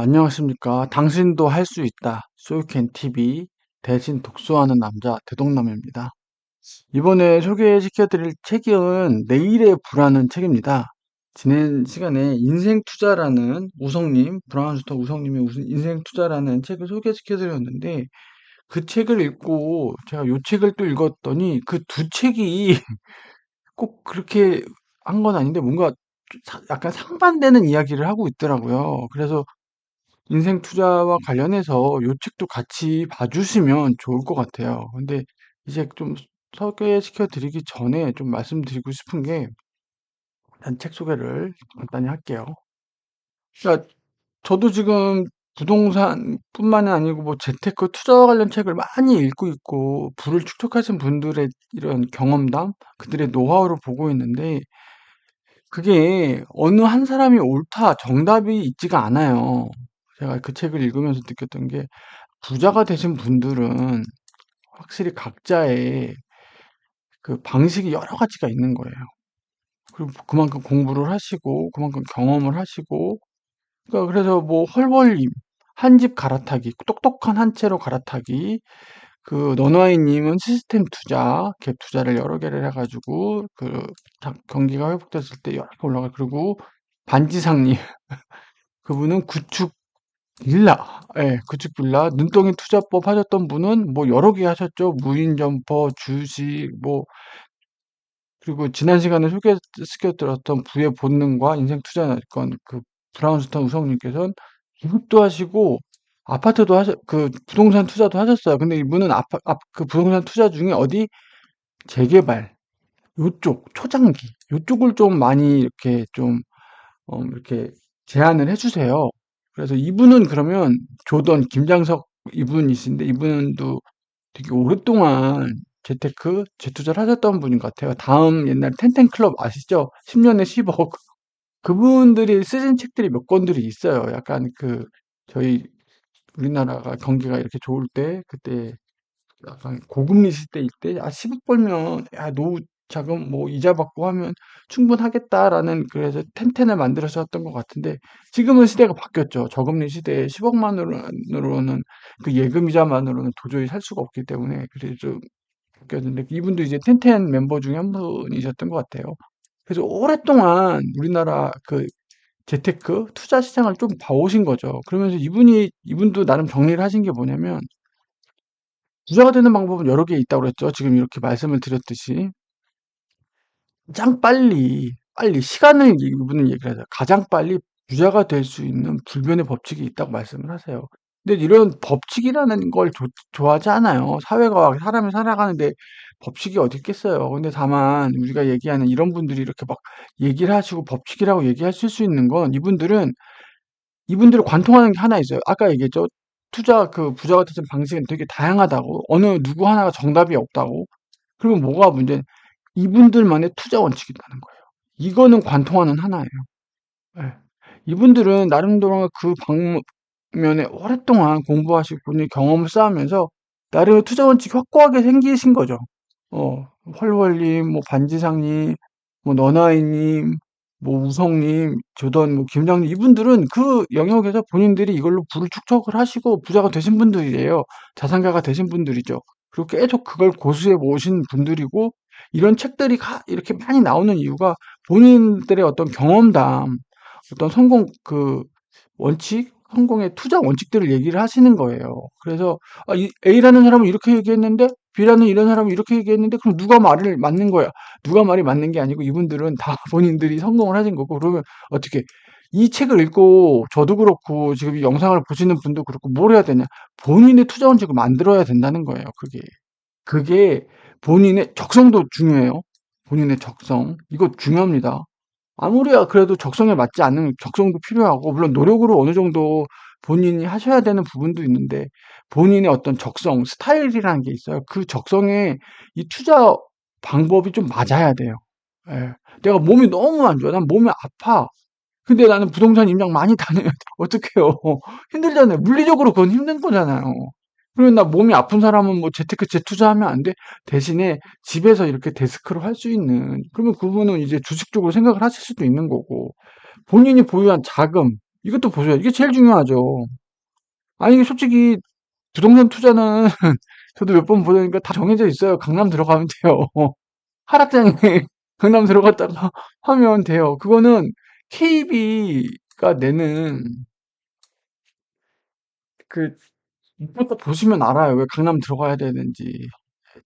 안녕하십니까. 당신도 할 수 있다. 소유캔 TV 대신 독서하는 남자 대동남입니다. 이번에 소개시켜드릴 책은 내일의 부라는 책입니다. 지난 시간에 인생 투자라는 브라운스터 우성님의 인생 투자라는 책을 소개시켜드렸는데 그 책을 읽고 제가 요 책을 또 읽었더니 그 두 책이 꼭 그렇게 한 건 아닌데 뭔가 약간 상반되는 이야기를 하고 있더라고요. 그래서 인생 투자와 관련해서 요 책도 같이 봐주시면 좋을 것 같아요. 근데 이제 좀 소개시켜 드리기 전에 좀 말씀드리고 싶은 게, 일단 책 소개를 간단히 할게요. 그러니까 저도 지금 부동산뿐만이 아니고 뭐 재테크 투자와 관련 책을 많이 읽고 있고 부를 축적하신 분들의 이런 경험담, 그들의 노하우를 보고 있는데 그게 어느 한 사람이 옳다, 정답이 있지가 않아요. 제가 그 책을 읽으면서 느꼈던 게 부자가 되신 분들은 확실히 각자의 그 방식이 여러 가지가 있는 거예요. 그리고 그만큼 공부를 하시고, 그만큼 경험을 하시고, 그러니까 그래서 뭐 헐벌림, 한 집 갈아타기, 똑똑한 한 채로 갈아타기, 그 너나이님은 시스템 투자, 갭 투자를 여러 개를 해가지고 경기가 회복됐을 때 여러 개 올라가. 그리고 반지상님, 그분은 구축 빌라, 예, 구축 빌라, 눈덩이 투자법 하셨던 분은 뭐 여러 개 하셨죠. 무인 점퍼, 주식, 뭐, 그리고 지난 시간에 소개시켜드렸던 부의 본능과 인생 투자 건, 브라운스턴 우성님께서는 기업도 하시고, 부동산 투자도 하셨어요. 근데 이분은 그 부동산 투자 중에 어디 재개발, 요쪽, 초장기, 요쪽을 좀 많이 이렇게 이렇게 제안을 해주세요. 그래서 이분은 그러면 김장석 이분이신데 이분도 되게 오랫동안 재투자를 하셨던 분인 것 같아요. 다음 옛날 텐텐클럽 아시죠? 10년에 10억. 그분들이 쓰신 책들이 몇 권들이 있어요. 약간 저희 우리나라가 경기가 이렇게 좋을 때, 그때 약간 고금리 시대일 때, 10억 벌면, 야, 노후 자금 뭐 이자 받고 하면 충분하겠다라는, 그래서 텐텐을 만들어셨던 것 같은데, 지금은 시대가 바뀌었죠. 저금리 시대에 10억만으로는 그 예금 이자만으로는 도저히 살 수가 없기 때문에, 그래서 좀 바뀌었는데, 이분도 이제 텐텐 멤버 중에 한 분이셨던 것 같아요. 그래서 오랫동안 우리나라 재테크 투자 시장을 좀 봐오신 거죠. 그러면서 이분도 나름 정리를 하신 게 뭐냐면, 부자가 되는 방법은 여러 개 있다고 그랬죠. 지금 이렇게 말씀을 드렸듯이. 가장 빨리 시간을 이분은 얘기를 하죠. 가장 빨리 부자가 될 수 있는 불변의 법칙이 있다고 말씀을 하세요. 근데 이런 법칙이라는 걸 좋아하지 않아요. 사회가 사람이 살아가는데 법칙이 어디 있겠어요. 근데 다만 우리가 얘기하는 이런 분들이 이렇게 막 얘기를 하시고 법칙이라고 얘기하실 수 있는 건, 이분들을 관통하는 게 하나 있어요. 아까 얘기했죠. 부자가 되는 방식은 되게 다양하다고. 어느 누구 하나가 정답이 없다고. 그러면 뭐가 문제? 이분들만의 투자 원칙이 있다는 거예요. 이거는 관통하는 하나예요. 예. 이분들은 나름대로 그 방면에 오랫동안 공부하시고 경험을 쌓으면서 나름의 투자 원칙이 확고하게 생기신 거죠. 헐월님, 뭐 반지상님, 뭐 너나이님, 뭐 우성님, 뭐 김장님, 이분들은 그 영역에서 본인들이 이걸로 부를 축적을 하시고 부자가 되신 분들이에요. 자산가가 되신 분들이죠. 그리고 계속 그걸 고수해 오신 분들이고, 이런 책들이 이렇게 많이 나오는 이유가 본인들의 어떤 경험담, 어떤 성공의 투자 원칙들을 얘기를 하시는 거예요. 그래서 A라는 사람은 이렇게 얘기했는데 B라는 이런 사람은 이렇게 얘기했는데, 그럼 누가 말을 맞는 거야? 누가 말이 맞는 게 아니고 이분들은 다 본인들이 성공을 하신 거고. 그러면 어떻게, 이 책을 읽고 저도 그렇고 지금 이 영상을 보시는 분도 그렇고 뭘 해야 되냐? 본인의 투자 원칙을 만들어야 된다는 거예요. 그게 본인의 적성도 중요해요. 본인의 적성. 이거 중요합니다. 아무리 그래도 적성에 맞지 않는 적성도 필요하고, 물론 노력으로 어느 정도 본인이 하셔야 되는 부분도 있는데, 본인의 어떤 적성, 스타일이라는 게 있어요. 그 적성에 이 투자 방법이 좀 맞아야 돼요. 예. 내가 몸이 너무 안 좋아. 난 몸이 아파. 근데 나는 부동산 임장 많이 다녀야 돼. 어떡해요. 힘들잖아요. 물리적으로 그건 힘든 거잖아요. 그러면 나 몸이 아픈 사람은 뭐 재투자하면 안 돼? 대신에 집에서 이렇게 데스크로 할 수 있는, 그러면 그분은 이제 주식 쪽으로 생각을 하실 수도 있는 거고, 본인이 보유한 자금, 이것도 보셔야, 이게 제일 중요하죠. 아니, 이게 솔직히 부동산 투자는 저도 몇 번 보니까 다 정해져 있어요. 강남 들어가면 돼요. 하락장에 강남 들어갔다가 하면 돼요. 그거는 KB가 내는 그, 이것도 보시면 알아요. 왜 강남 들어가야 되는지.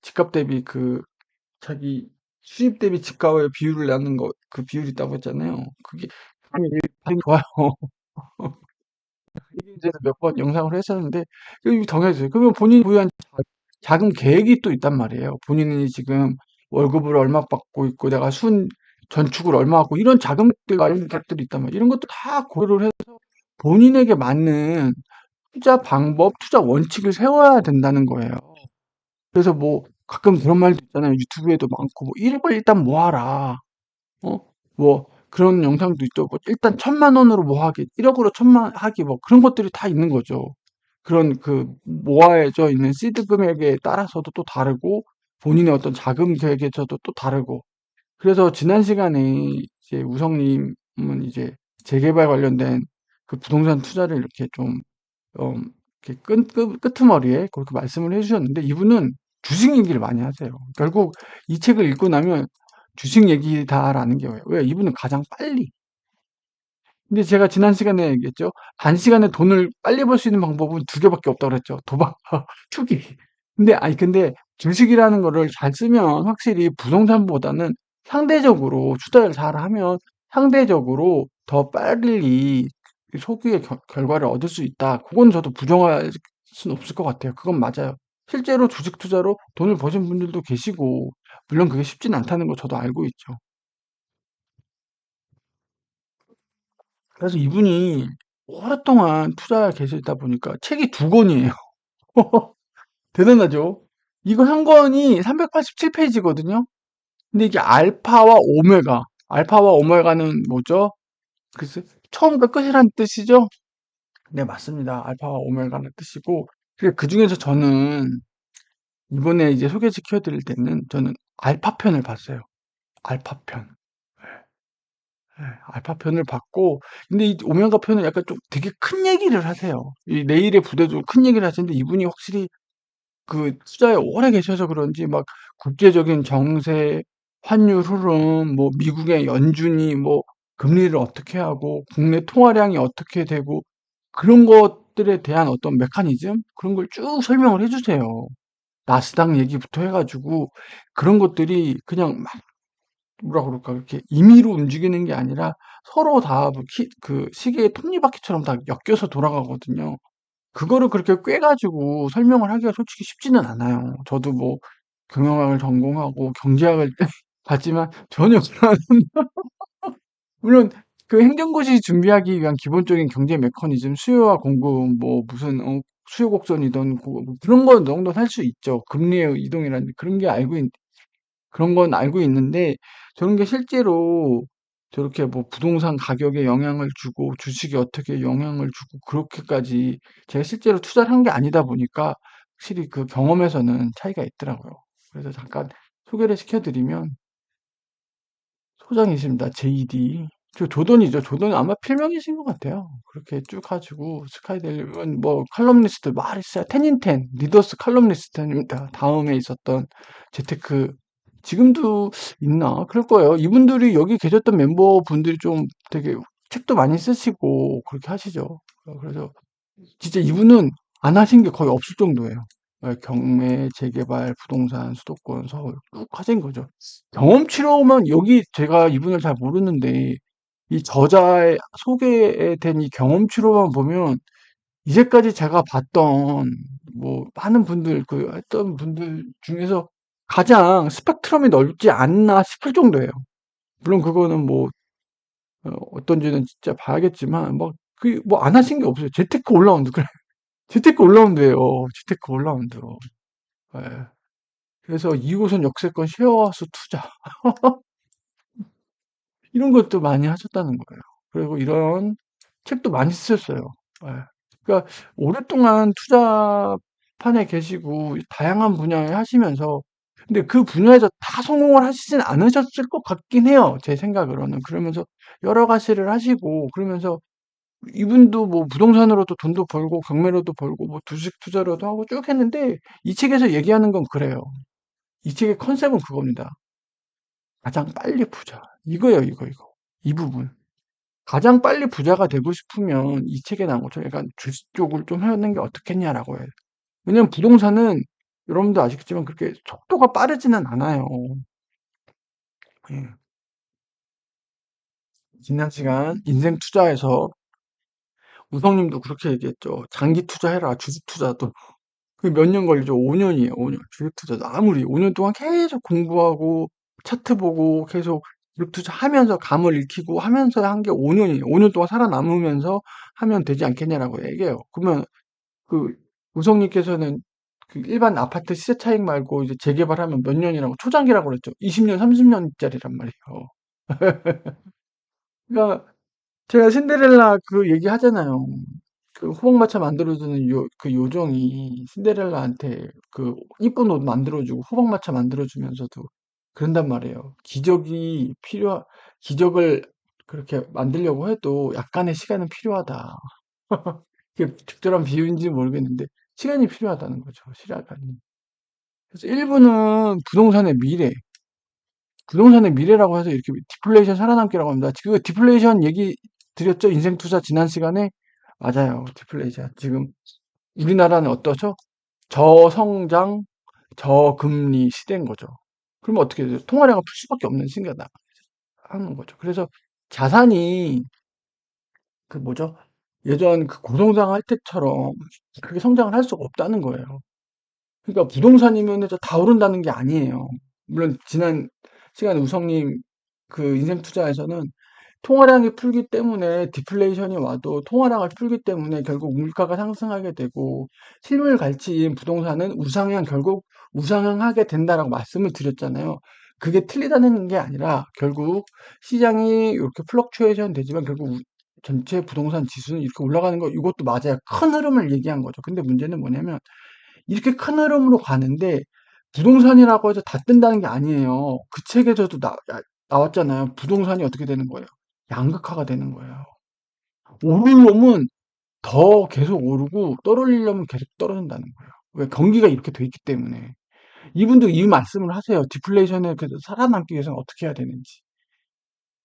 집값 대비 자기 수입 대비 집값의 비율을 내는 거, 그 비율이 있다고 했잖아요. 그게 되게 좋아요. 이게 이제 몇 번 영상을 했었는데, 이게 정해져요. 그러면 본인이 부여한 자금 계획이 또 있단 말이에요. 본인이 지금 월급을 얼마 받고 있고, 내가 전축을 얼마 하고, 이런 자금들과 이런 것들이 있단 말이에요. 이런 것도 다 고려를 해서 본인에게 맞는 투자 방법, 투자 원칙을 세워야 된다는 거예요. 그래서 뭐, 가끔 그런 말도 있잖아요. 유튜브에도 많고, 뭐, 1억을 일단 모아라. 어? 뭐, 그런 영상도 있죠. 뭐 일단 1,000만 원으로 뭐 하기, 1억으로 1,000만 하기, 뭐, 그런 것들이 다 있는 거죠. 그런 모아져 있는 시드 금액에 따라서도 또 다르고, 본인의 어떤 자금 계획에서도 또 다르고. 그래서 지난 시간에 이제 우성님은 이제 재개발 관련된 그 부동산 투자를 이렇게 좀, 어, 이렇게 끄트머리에 그렇게 말씀을 해주셨는데, 이분은 주식 얘기를 많이 하세요. 결국 이 책을 읽고 나면 주식 얘기다라는 게 왜 이분은 가장 빨리, 근데 제가 지난 시간에 얘기했죠. 단시간에 돈을 빨리 벌 수 있는 방법은 두 개밖에 없다고 그랬죠. 도박, 투기. 근데 주식이라는 거를 잘 쓰면 확실히 부동산보다는 상대적으로 투자를 잘 하면 상대적으로 더 빨리 소기의 결과를 얻을 수 있다. 그건 저도 부정할 수는 없을 것 같아요. 그건 맞아요. 실제로 주식 투자로 돈을 버신 분들도 계시고, 물론 그게 쉽진 않다는 거 저도 알고 있죠. 그래서 이분이 오랫동안 투자에 계시다 보니까 책이 두 권이에요. 대단하죠? 이거 한 권이 387페이지거든요? 근데 이게 알파와 오메가는 뭐죠? 글쎄, 처음과 끝이란 뜻이죠? 네, 맞습니다. 알파와 오메가는 뜻이고, 그 중에서 저는 이번에 이제 소개시켜 드릴 때는 저는 알파 편을 봤어요. 알파 편. 예, 알파 편을 봤고, 근데 이 오메가 편은 약간 좀 되게 큰 얘기를 하세요. 이 내일의 부대도 큰 얘기를 하시는데 이분이 확실히 그 투자에 오래 계셔서 그런지 막 국제적인 정세, 환율 흐름, 뭐 미국의 연준이 뭐 금리를 어떻게 하고 국내 통화량이 어떻게 되고 그런 것들에 대한 어떤 메커니즘 그런 걸 쭉 설명을 해주세요. 나스닥 얘기부터 해가지고 그런 것들이 그냥 뭐라 그럴까, 이렇게 임의로 움직이는 게 아니라 서로 다 그 시계의 톱니바퀴처럼 다 엮여서 돌아가거든요. 그거를 그렇게 꿰가지고 설명을 하기가 솔직히 쉽지는 않아요. 저도 뭐 경영학을 전공하고 경제학을 봤지만 전혀 그런, 물론 그 행정고시 준비하기 위한 기본적인 경제 메커니즘, 수요와 공급, 뭐 무슨 수요 곡선이든 뭐 그런 건 정도 할 수 있죠. 금리의 이동이라는 그런 게 그런 건 알고 있는데 저런 게 실제로 저렇게 뭐 부동산 가격에 영향을 주고 주식이 어떻게 영향을 주고 그렇게까지 제가 실제로 투자를 한 게 아니다 보니까 확실히 그 경험에서는 차이가 있더라고요. 그래서 잠깐 소개를 시켜드리면 소장이십니다. JD. 저 조던이죠. 조던은 아마 필명이신 것 같아요. 그렇게 쭉 가지고 스카이델리는 뭐 칼럼니스트 말있어요. 텐인텐 리더스 칼럼니스트입니다. 다음에 있었던 재테크 지금도 있나? 그럴 거예요. 이분들이 여기 계셨던 멤버분들이 좀 되게 책도 많이 쓰시고 그렇게 하시죠. 그래서 진짜 이분은 안 하신 게 거의 없을 정도예요. 경매, 재개발, 부동산, 수도권, 서울 쭉 하신 거죠. 경험치로만 여기 제가 이분을 잘 모르는데 이 저자의 소개된 이 경험치로만 보면 이제까지 제가 봤던 뭐 많은 분들 그 했던 분들 중에서 가장 스펙트럼이 넓지 않나 싶을 정도예요. 물론 그거는 뭐 어떤지는 진짜 봐야겠지만 뭐 그 뭐 안 하신 게 없어요. 재테크 올라운드 그래. 재테크 올라운드예요. 재테크 올라운드. 예. 그래서 2호선 역세권 쉐어하우스 투자 이런 것도 많이 하셨다는 거예요. 그리고 이런 책도 많이 쓰셨어요. 예. 그러니까 오랫동안 투자판에 계시고 다양한 분야에 하시면서 근데 그 분야에서 다 성공을 하시진 않으셨을 것 같긴 해요. 제 생각으로는. 그러면서 여러 가지를 하시고 그러면서 이분도 뭐 부동산으로도 돈도 벌고 경매로도 벌고 뭐 주식 투자로도 하고 쭉 했는데 이 책에서 얘기하는 건 그래요. 이 책의 컨셉은 그겁니다. 가장 빨리 부자. 이거예요, 이거. 이 부분. 가장 빨리 부자가 되고 싶으면 이 책에 나온 것처럼 약간 주식 쪽을 좀 해놓는 게 어떻겠냐라고 해요. 왜냐면 부동산은 여러분도 아시겠지만 그렇게 속도가 빠르지는 않아요. 예. 지난 시간 인생 투자에서 우성님도 그렇게 얘기했죠. 장기 투자해라. 주식 투자도. 그 몇 년 걸리죠? 5년이에요, 5년. 주식 투자도 아무리 5년 동안 계속 공부하고 차트 보고 계속 주식 투자하면서 감을 익히고 하면서 한 게 5년이에요. 5년 동안 살아남으면서 하면 되지 않겠냐라고 얘기해요. 그러면 그 우성님께서는 그 일반 아파트 시세 차익 말고 이제 재개발하면 몇 년이라고 초장기라고 그랬죠. 20년, 30년짜리란 말이에요. 그러니까 제가 신데렐라 그 얘기 하잖아요. 그 호박마차 만들어주는 그 요정이 신데렐라한테 그 이쁜 옷 만들어주고 호박마차 만들어주면서도 그런단 말이에요. 기적을 그렇게 만들려고 해도 약간의 시간은 필요하다. 이게 적절한 비유인지 모르겠는데 시간이 필요하다는 거죠. 시간이. 그래서 일부는 부동산의 미래라고 해서 이렇게 디플레이션 살아남기라고 합니다. 그 디플레이션 얘기 드렸죠? 인생 투자 지난 시간에 맞아요. 디플레이션 지금 우리나라는 어떠죠? 저성장, 저금리 시대인 거죠. 그러면 어떻게 돼요? 통화량을 풀 수밖에 없는 시대가 하는 거죠. 그래서 자산이 그 뭐죠? 예전 그 고성장 할 때처럼 그렇게 성장을 할 수가 없다는 거예요. 그러니까 부동산이면 다 오른다는 게 아니에요. 물론 지난 시간 우성님 그 인생 투자에서는 통화량이 풀기 때문에 디플레이션이 와도 통화량을 풀기 때문에 결국 물가가 상승하게 되고 실물 가치인 부동산은 결국 우상향하게 된다라고 말씀을 드렸잖아요. 그게 틀리다는 게 아니라 결국 시장이 이렇게 플럭추에이션 되지만 결국 전체 부동산 지수는 이렇게 올라가는 거 이것도 맞아요. 큰 흐름을 얘기한 거죠. 근데 문제는 뭐냐면 이렇게 큰 흐름으로 가는데 부동산이라고 해서 다 뜬다는 게 아니에요. 그 책에서도 나왔잖아요. 부동산이 어떻게 되는 거예요? 양극화가 되는 거예요. 오를 놈은 더 계속 오르고 떨어지려면 계속 떨어진다는 거예요. 왜? 경기가 이렇게 돼 있기 때문에. 이분도 이 말씀을 하세요. 디플레이션에 그래서 살아남기 위해서는 어떻게 해야 되는지.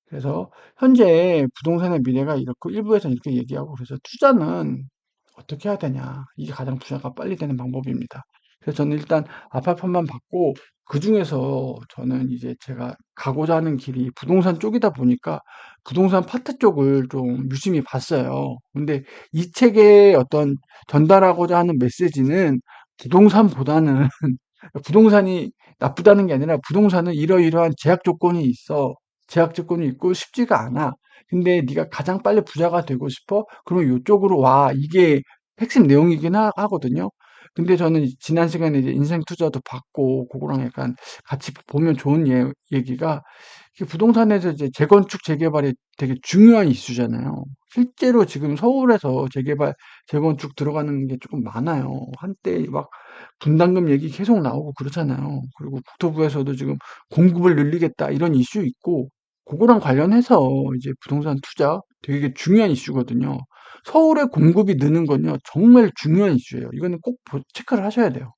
그래서 현재 부동산의 미래가 이렇고 일부에서는 이렇게 얘기하고 그래서 투자는 어떻게 해야 되냐. 이게 가장 투자가 빨리 되는 방법입니다. 그래서 저는 일단 아파트만 받고 그중에서 저는 이제 제가 가고자 하는 길이 부동산 쪽이다 보니까 부동산 파트 쪽을 좀 유심히 봤어요. 근데 이 책에 어떤 전달하고자 하는 메시지는 부동산보다는 부동산이 나쁘다는 게 아니라 부동산은 이러이러한 제약 조건이 있고 쉽지가 않아. 근데 네가 가장 빨리 부자가 되고 싶어? 그러면 이쪽으로 와. 이게 핵심 내용이긴 하거든요. 근데 저는 지난 시간에 이제 인생 투자도 받고 그거랑 약간 같이 보면 좋은 얘기가 이게 부동산에서 이제 재건축 재개발이 되게 중요한 이슈잖아요. 실제로 지금 서울에서 재건축 들어가는 게 조금 많아요. 한때 막 분담금 얘기 계속 나오고 그렇잖아요. 그리고 국토부에서도 지금 공급을 늘리겠다 이런 이슈 있고 그거랑 관련해서 이제 부동산 투자 되게 중요한 이슈거든요. 서울의 공급이 느는 건요 정말 중요한 이슈예요. 이거는 꼭 체크를 하셔야 돼요.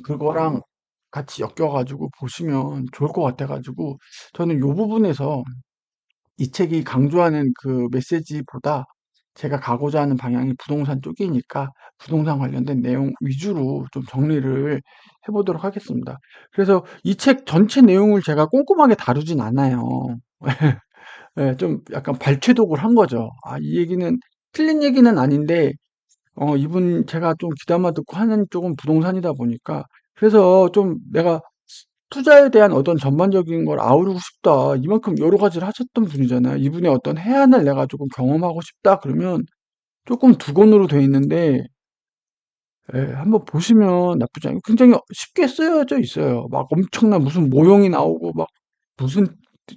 그거랑 같이 엮여가지고 보시면 좋을 것 같아가지고 저는 이 부분에서 이 책이 강조하는 그 메시지보다 제가 가고자 하는 방향이 부동산 쪽이니까 부동산 관련된 내용 위주로 좀 정리를 해보도록 하겠습니다. 그래서 이 책 전체 내용을 제가 꼼꼼하게 다루진 않아요. 예, 좀 약간 발췌독을 한 거죠. 아, 이 얘기는 틀린 얘기는 아닌데, 이분 제가 좀 귀담아 듣고 하는 쪽은 부동산이다 보니까, 그래서 좀 내가 투자에 대한 어떤 전반적인 걸 아우르고 싶다. 이만큼 여러 가지를 하셨던 분이잖아요. 이분의 어떤 해안을 내가 조금 경험하고 싶다. 그러면 조금 두 권으로 돼 있는데, 예, 한번 보시면 나쁘지 않아요. 굉장히 쉽게 쓰여져 있어요. 막 엄청난 무슨 모형이 나오고, 막 무슨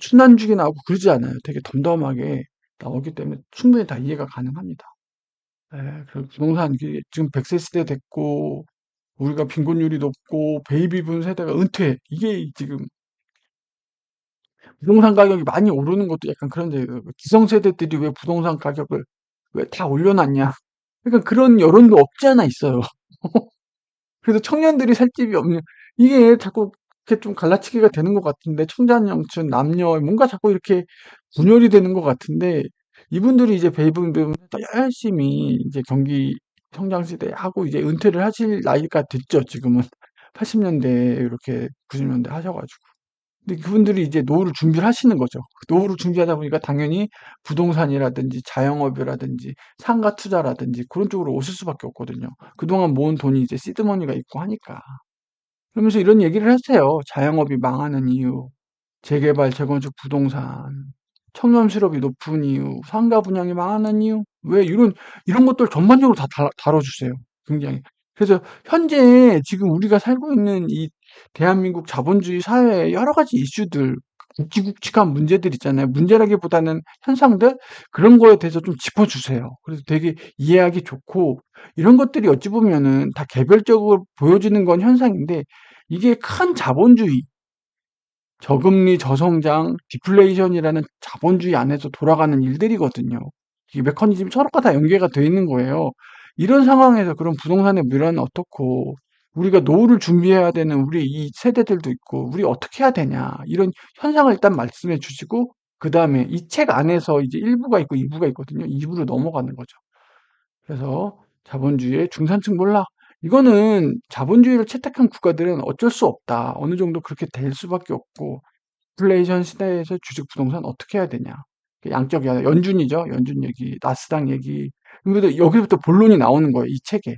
순환죽이 나오고 그러지 않아요. 되게 덤덤하게 나오기 때문에 충분히 다 이해가 가능합니다. 예, 그리고 부동산, 지금 100세 시대 됐고, 우리가 빈곤율이 높고, 베이비붐 세대가 은퇴. 이게 지금 부동산 가격이 많이 오르는 것도 약간 그런데 기성세대들이 왜 부동산 가격을 왜 다 올려놨냐. 그러니까 그런 여론도 없지 않아 있어요. 그래서 청년들이 살 집이 없는 이게 자꾸 이렇게 좀 갈라치기가 되는 것 같은데 청장년층 남녀 뭔가 자꾸 이렇게 분열이 되는 것 같은데 이분들이 이제 베이비붐 또 열심히 이제 경기 성장 시대 하고 이제 은퇴를 하실 나이가 됐죠 지금은 80년대 이렇게 90년대 하셔가지고 근데 그분들이 이제 노후를 준비를 하시는 거죠. 노후를 준비하다 보니까 당연히 부동산이라든지 자영업이라든지 상가 투자라든지 그런 쪽으로 오실 수밖에 없거든요. 그동안 모은 돈이 이제 시드머니가 있고 하니까. 그러면서 이런 얘기를 했어요. 자영업이 망하는 이유, 재개발, 재건축 부동산, 청년 실업이 높은 이유, 상가 분양이 망하는 이유, 왜 이런 것들 전반적으로 다 다뤄주세요. 굉장히. 그래서 현재 지금 우리가 살고 있는 이 대한민국 자본주의 사회의 여러 가지 이슈들, 굵직굵직한 문제들 있잖아요. 문제라기보다는 현상들? 그런 거에 대해서 좀 짚어주세요. 그래서 되게 이해하기 좋고, 이런 것들이 어찌 보면은 다 개별적으로 보여지는 건 현상인데, 이게 큰 자본주의, 저금리, 저성장, 디플레이션이라는 자본주의 안에서 돌아가는 일들이거든요. 이 메커니즘이 서로가 다 연계가 돼 있는 거예요. 이런 상황에서 그런 부동산의 미래는 어떻고, 우리가 노후를 준비해야 되는 우리 이 세대들도 있고, 우리 어떻게 해야 되냐, 이런 현상을 일단 말씀해 주시고, 그 다음에 이 책 안에서 이제 1부가 있고 2부가 있거든요. 2부로 넘어가는 거죠. 그래서 자본주의의 중산층 몰락. 이거는 자본주의를 채택한 국가들은 어쩔 수 없다. 어느 정도 그렇게 될 수밖에 없고, 인플레이션 시대에서 주식 부동산 어떻게 해야 되냐. 양적이야. 연준이죠. 연준 얘기, 나스닥 얘기. 여기부터 본론이 나오는 거예요. 이 책에.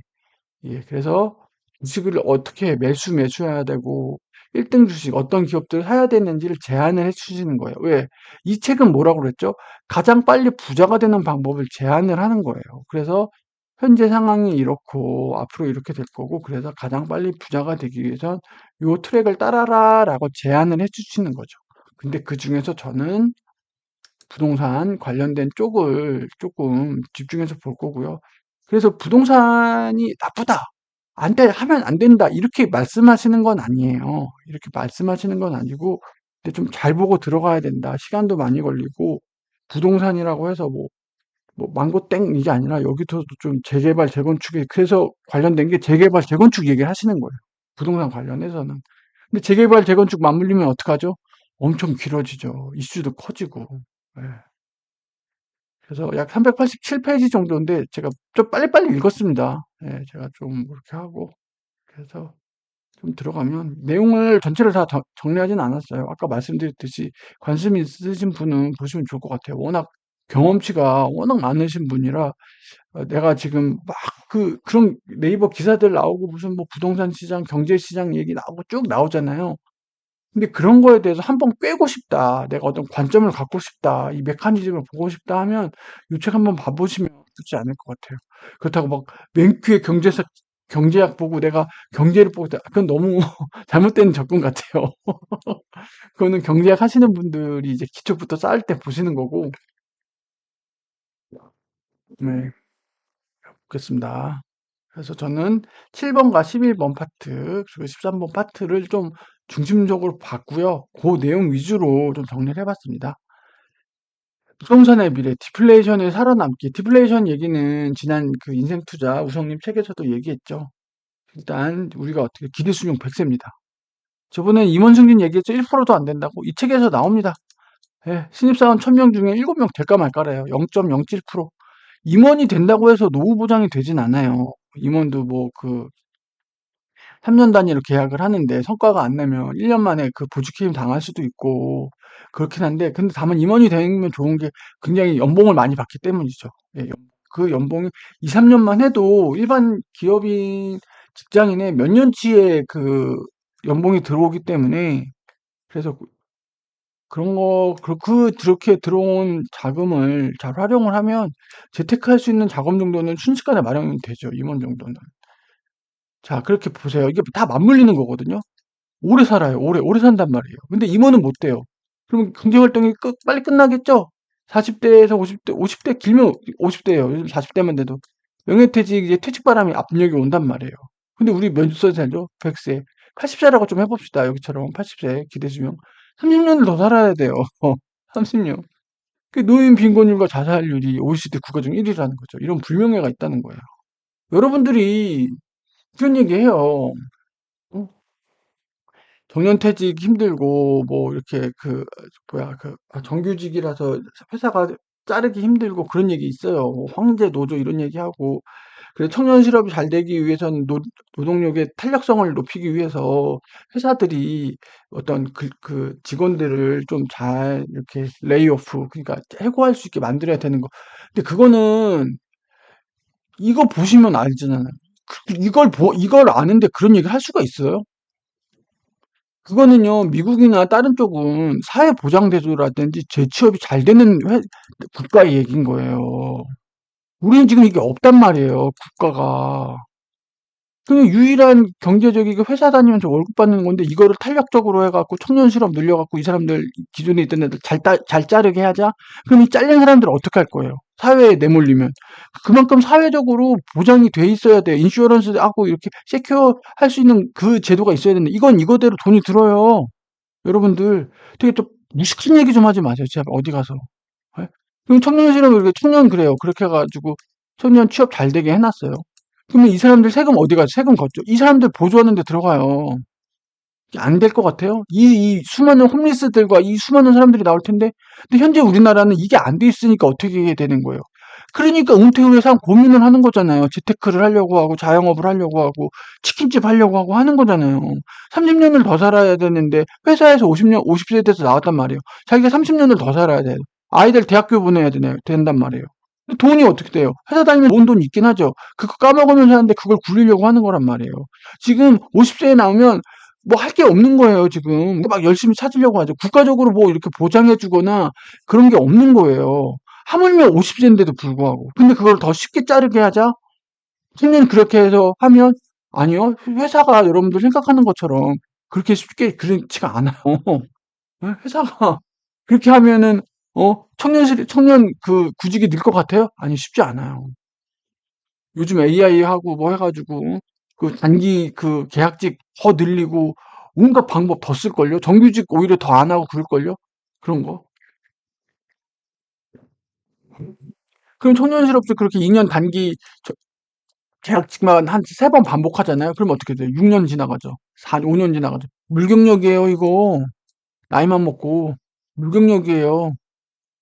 예, 그래서 주식을 어떻게 매수해야 되고, 1등 주식, 어떤 기업들을 사야 되는지를 제안을 해 주시는 거예요. 왜? 이 책은 뭐라고 그랬죠? 가장 빨리 부자가 되는 방법을 제안을 하는 거예요. 그래서 현재 상황이 이렇고, 앞으로 이렇게 될 거고, 그래서 가장 빨리 부자가 되기 위해선 요 트랙을 따라라 라고 제안을 해 주시는 거죠. 근데 그 중에서 저는 부동산 관련된 쪽을 조금 집중해서 볼 거고요. 그래서 부동산이 나쁘다. 안 돼, 하면 안 된다. 이렇게 말씀하시는 건 아니에요. 이렇게 말씀하시는 건 아니고, 근데 좀 잘 보고 들어가야 된다. 시간도 많이 걸리고, 부동산이라고 해서 뭐, 망고 땡, 이게 아니라 여기서도 좀 재개발, 재건축에, 그래서 관련된 게 재개발, 재건축 얘기를 하시는 거예요. 부동산 관련해서는. 근데 재개발, 재건축 맞물리면 어떡하죠? 엄청 길어지죠. 이슈도 커지고. 예. 그래서 약 387페이지 정도인데 제가 좀 빨리빨리 읽었습니다. 예, 제가 좀 그렇게 하고 그래서 좀 들어가면 내용을 전체를 다 정리하진 않았어요. 아까 말씀드렸듯이 관심 있으신 분은 보시면 좋을 것 같아요. 워낙 경험치가 워낙 많으신 분이라 내가 지금 막 그런 네이버 기사들 나오고 무슨 뭐 부동산 시장, 경제 시장 얘기 나오고 쭉 나오잖아요. 근데 그런 거에 대해서 한번 꿰고 싶다. 내가 어떤 관점을 갖고 싶다. 이 메커니즘을 보고 싶다 하면 이 책 한번 봐보시면 좋지 않을 것 같아요. 그렇다고 막 맨큐의 경제학 보고 내가 경제를 보고 있다. 그건 너무 잘못된 접근 같아요. 그거는 경제학 하시는 분들이 이제 기초부터 쌓을 때 보시는 거고. 네, 그렇습니다. 그래서 저는 7번과 11번 파트, 그리고 13번 파트를 좀 중심적으로 봤고요. 그 내용 위주로 좀 정리를 해봤습니다. 부동산의 미래, 디플레이션을 살아남기. 디플레이션 얘기는 지난 그 인생 투자 우성님 책에서도 얘기했죠. 일단 우리가 어떻게 기대 수명 100세입니다. 저번에 임원승진 얘기했죠. 1%도 안 된다고. 이 책에서 나옵니다. 예, 신입사원 1000명 중에 7명 될까 말까래요. 0.07%. 임원이 된다고 해서 노후 보장이 되진 않아요. 임원도 뭐 3년 단위로 계약을 하는데 성과가 안 나면 1년 만에 그 보직해임 당할 수도 있고 그렇긴 한데 근데 다만 임원이 되면 좋은 게 굉장히 연봉을 많이 받기 때문이죠. 예, 그 연봉이 2, 3년만 해도 일반 기업인 직장인의 몇 년치의 그 연봉이 들어오기 때문에 그래서 그렇게 들어온 자금을 잘 활용을 하면 재테크할 수 있는 자금 정도는 순식간에 마련이 되죠. 임원 정도는. 자, 그렇게 보세요. 이게 다 맞물리는 거거든요. 오래 살아요. 오래 산단 말이에요. 근데 임원은 못 돼요. 그럼 경제활동이 빨리 끝나겠죠? 40대에서 50대, 50대 길면 50대예요. 요즘 40대만 돼도. 명예퇴직, 이제 퇴직바람이 압력이 온단 말이에요. 근데 우리 몇 세 살죠? 100세. 80세라고 좀 해봅시다. 여기처럼 80세 기대수명. 30년을 더 살아야 돼요. 30년. 그 노인 빈곤율과 자살률이 OECD 국가 중 1위라는 거죠. 이런 불명예가 있다는 거예요. 여러분들이 그런 얘기해요. 어? 정년퇴직 힘들고 뭐 이렇게 뭐야 정규직이라서 회사가 자르기 힘들고 그런 얘기 있어요. 뭐 황제 노조 이런 얘기하고 그래 청년 실업이 잘 되기 위해서는 노동력의 탄력성을 높이기 위해서 회사들이 어떤 그 직원들을 좀 잘 이렇게 레이오프 그러니까 해고할 수 있게 만들어야 되는 거. 근데 그거는 이거 보시면 알잖아요. 이걸 아는데 그런 얘기 할 수가 있어요? 그거는요, 미국이나 다른 쪽은 사회보장제도라든지 재취업이 잘 되는 국가의 얘기인 거예요. 우리는 지금 이게 없단 말이에요, 국가가. 그럼 유일한 경제적이게 회사 다니면서 월급 받는 건데 이거를 탄력적으로 해갖고 청년 실업 늘려갖고 이 사람들 기존에 있던 애들 잘 자르게 하자? 그럼 이 잘린 사람들 어떻게 할 거예요? 사회에 내몰리면. 그만큼 사회적으로 보장이 돼 있어야 돼요. 인슈어런스 하고 이렇게 세큐어 할 수 있는 그 제도가 있어야 되는데 이건 이거대로 돈이 들어요. 여러분들 되게 좀 무식한 얘기 좀 하지 마세요. 제발 어디 가서. 예? 그럼 청년 실업을 이렇게 청년 그래요. 그렇게 해가지고 청년 취업 잘 되게 해놨어요. 그러면 이 사람들 세금 어디 가죠? 세금 걷죠. 이 사람들 보조하는 데 들어가요. 안 될 것 같아요? 이 수많은 홈리스들과 이 수많은 사람들이 나올 텐데, 근데 현재 우리나라는 이게 안 돼 있으니까 어떻게 되는 거예요? 그러니까 은퇴 후에 사람 고민을 하는 거잖아요. 재테크를 하려고 하고, 자영업을 하려고 하고, 치킨집 하려고 하고 하는 거잖아요. 30년을 더 살아야 되는데, 회사에서 50세 돼서 나왔단 말이에요. 자기가 30년을 더 살아야 돼요. 아이들 대학교 보내야 된단 말이에요. 돈이 어떻게 돼요? 회사 다니면 모은 돈 있긴 하죠. 그거 까먹으면서 하는데 그걸 굴리려고 하는 거란 말이에요. 지금 50세에 나오면 뭐 할 게 없는 거예요, 지금. 막 열심히 찾으려고 하죠. 국가적으로 뭐 이렇게 보장해 주거나 그런 게 없는 거예요. 하물며 50세인데도 불구하고. 근데 그걸 더 쉽게 자르게 하자? 청년 그렇게 해서 하면 아니요. 회사가 여러분들 생각하는 것처럼 그렇게 쉽게 그렇지가 않아요. 예? 회사가 그렇게 하면은 청년 그 구직이 늘 것 같아요? 아니 쉽지 않아요. 요즘 AI 하고 뭐 해가지고 그 단기 그 계약직 더 늘리고 온갖 방법 더 쓸걸요? 정규직 오히려 더 안 하고 그럴걸요? 그런 거. 그럼 청년 실업도 그렇게 2년 단기 계약직만 한 세 번 반복하잖아요. 그럼 어떻게 돼요? 6년 지나가죠. 5년 지나가죠. 물경력이에요, 이거. 나이만 먹고. 물경력이에요.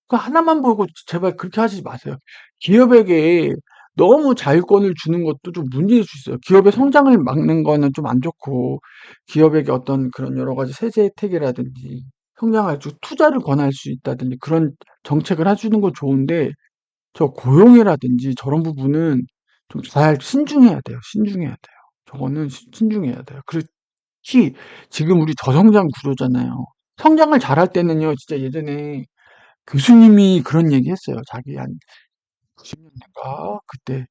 그 하나만 보고 제발 그렇게 하지 마세요. 기업에게 너무 자율권을 주는 것도 좀 문제일 수 있어요. 기업의 성장을 막는 거는 좀 안 좋고, 기업에게 어떤 그런 여러 가지 세제 혜택이라든지, 성장할 수, 투자를 권할 수 있다든지, 그런 정책을 해주는 건 좋은데, 저 고용이라든지 저런 부분은 좀 잘 신중해야 돼요. 신중해야 돼요. 저거는 신중해야 돼요. 특히 지금 우리 저성장 구조잖아요. 성장을 잘할 때는요, 진짜 예전에 교수님이 그런 얘기 했어요. 자기 한 90년대인가? 그때.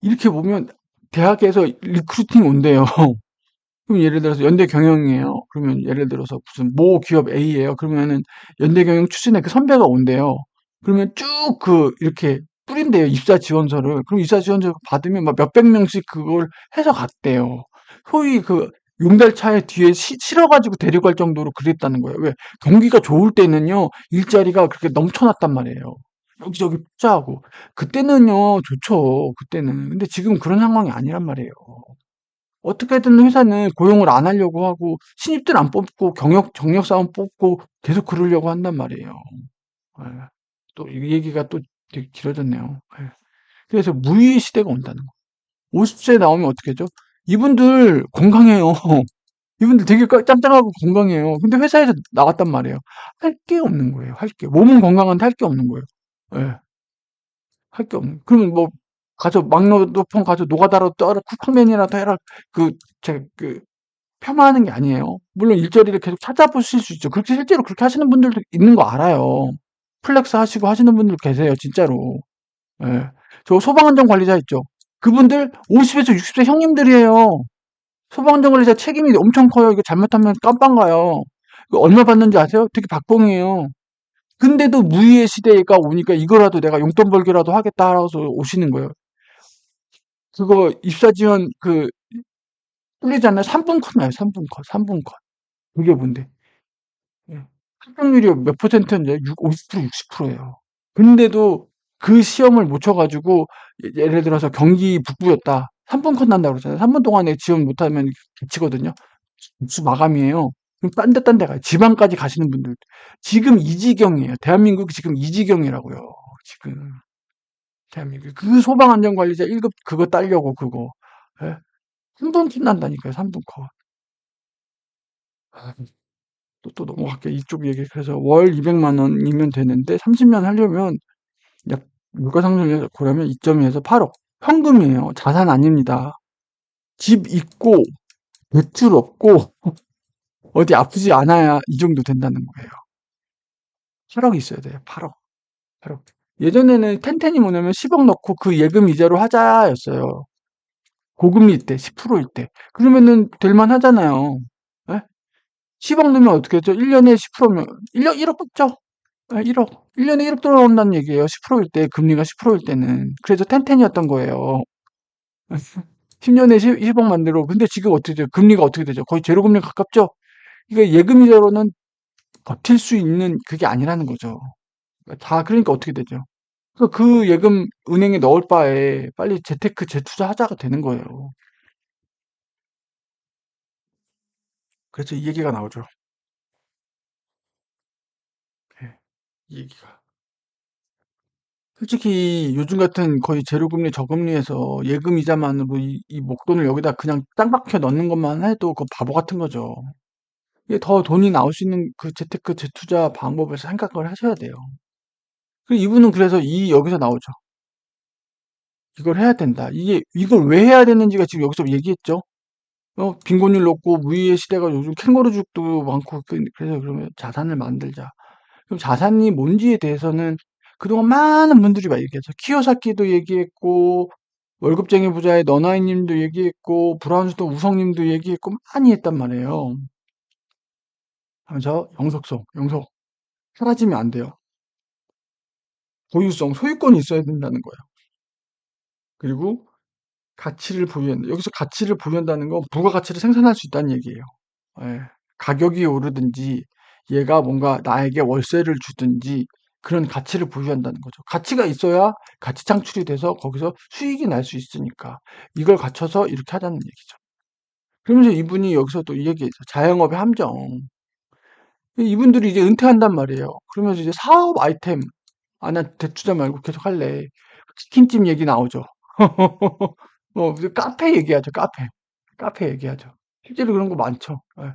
이렇게 보면 대학에서 리크루팅 온대요. 그럼 예를 들어서 연대 경영이에요. 그러면 예를 들어서 무슨 모 기업 A예요. 그러면은 연대 경영 출신의 그 선배가 온대요. 그러면 쭉 이렇게 뿌린대요. 입사 지원서를. 그럼 입사 지원서 받으면 막 몇백 명씩 그걸 해서 갔대요. 소위 용달차에 뒤에 실어가지고 데려갈 정도로 그랬다는 거예요. 왜? 경기가 좋을 때는요, 일자리가 그렇게 넘쳐났단 말이에요. 여기저기 투자하고. 그때는요, 좋죠. 그때는. 근데 지금 그런 상황이 아니란 말이에요. 어떻게든 회사는 고용을 안 하려고 하고 신입들 안 뽑고 정력 사원 뽑고 계속 그러려고 한단 말이에요. 예. 또 이 얘기가 또 되게 길어졌네요. 예. 그래서 무의 시대가 온다는 거. 50세 나오면 어떻게 죠 이분들 건강해요. 이분들 되게 짱짱하고 건강해요. 근데 회사에서 나왔단 말이에요. 할 게 없는 거예요. 할 게. 몸은 건강한데 할 게 없는 거예요. 예. 할 게 없는. 그러면 뭐 가서 막노동폰 가서 노가다라도 떠라 쿠팡맨이라도 해라. 제 폄하하는 게 아니에요. 물론 일자리를 계속 찾아보실 수 있죠. 그렇게 실제로 그렇게 하시는 분들도 있는 거 알아요. 플렉스 하시고 하시는 분들 계세요, 진짜로. 예. 저 소방안전 관리자 있죠. 그분들 50에서 60세 형님들이에요. 소방안전 관리자 책임이 엄청 커요. 이거 잘못하면 깜빵 가요. 이거 얼마 받는지 아세요? 되게 박봉이에요. 근데도 무의의 시대가 오니까 이거라도 내가 용돈 벌기라도 하겠다 하고서 오시는 거예요. 그거 입사 지원 뚫리잖아요. 3분 컷 나요. 3분 컷. 3분 컷. 그게 뭔데? 예. 합격률이 몇 퍼센트였는데 50% 60%예요. 근데도 그 시험을 못 쳐가지고 예를 들어서 경기 북부였다. 3분 컷 난다고 그러잖아요. 3분 동안에 지원 못하면 개치거든요. 입수 마감이에요. 그럼 딴 데 가요. 지방까지 가시는 분들. 지금 이 지경이에요. 대한민국 지금 이 지경이라고요. 지금 대한민국 그 소방안전관리자 1급 그거 따려고 그거. 예? 3분 컷 난다니까요. 3분 컷. 아, 또 넘어갈게요. 이쪽 얘기. 그래서 월 200만 원이면 되는데 30년 하려면 약 물가상승률 고려하면 2.2에서 8억. 현금이에요. 자산 아닙니다. 집 있고 대출 없고 어디 아프지 않아야 이 정도 된다는 거예요. 8억 있어야 돼요. 8억. 8억. 예전에는 텐텐이 뭐냐면 10억 넣고 그 예금 이자로 하자였어요. 고금리일 때, 10%일 때. 그러면은 될만 하잖아요. 예? 10억 넣으면 어떻게 했죠? 1년에 10%면 1년 1억 붙죠? 예, 1억. 1년에 1억 들어온다는 얘기예요. 10%일 때, 금리가 10%일 때는. 그래서 텐텐이었던 거예요. 10년에 10억 만들어. 근데 지금 어떻게 돼요? 금리가 어떻게 되죠? 거의 제로금리 가깝죠? 이거 예금이자로는 버틸 수 있는 그게 아니라는 거죠. 다 그러니까 어떻게 되죠? 그 예금 은행에 넣을 바에 빨리 재테크 재투자하자가 되는 거예요. 그래서 이 얘기가 나오죠. 예, 이 얘기가. 솔직히 요즘 같은 거의 제로금리 저금리에서 예금 이자만으로 이 목돈을 여기다 그냥 땅 박혀 넣는 것만 해도 그 바보 같은 거죠. 이게 더 돈이 나올 수 있는 그 재테크 재투자 방법을 생각을 하셔야 돼요. 이분은 그래서 여기서 나오죠. 이걸 해야 된다. 이걸 왜 해야 되는지가 지금 여기서 얘기했죠. 빈곤율 높고 무위의 시대가 요즘 캥거루족도 많고 그래서 그러면 자산을 만들자. 그럼 자산이 뭔지에 대해서는 그동안 많은 분들이 막 얘기했죠. 키요사키도 얘기했고 월급쟁이 부자의 너나이님도 얘기했고 브라운스도 우성님도 얘기했고 많이 했단 말이에요. 하면서 영속 사라지면 안 돼요. 보유성, 소유권이 있어야 된다는 거예요. 그리고 가치를 보유한다. 여기서 가치를 보유한다는 건 부가가치를 생산할 수 있다는 얘기예요. 예. 가격이 오르든지 얘가 뭔가 나에게 월세를 주든지 그런 가치를 보유한다는 거죠. 가치가 있어야 가치 창출이 돼서 거기서 수익이 날 수 있으니까 이걸 갖춰서 이렇게 하자는 얘기죠. 그러면서 이분이 여기서 또 이 얘기했죠. 자영업의 함정. 이분들이 이제 은퇴한단 말이에요. 그러면서 이제 사업 아이템, 아, 나 대투자 말고 계속 할래. 치킨집 얘기 나오죠. 카페 얘기하죠, 카페. 카페 얘기하죠. 실제로 그런 거 많죠. 예.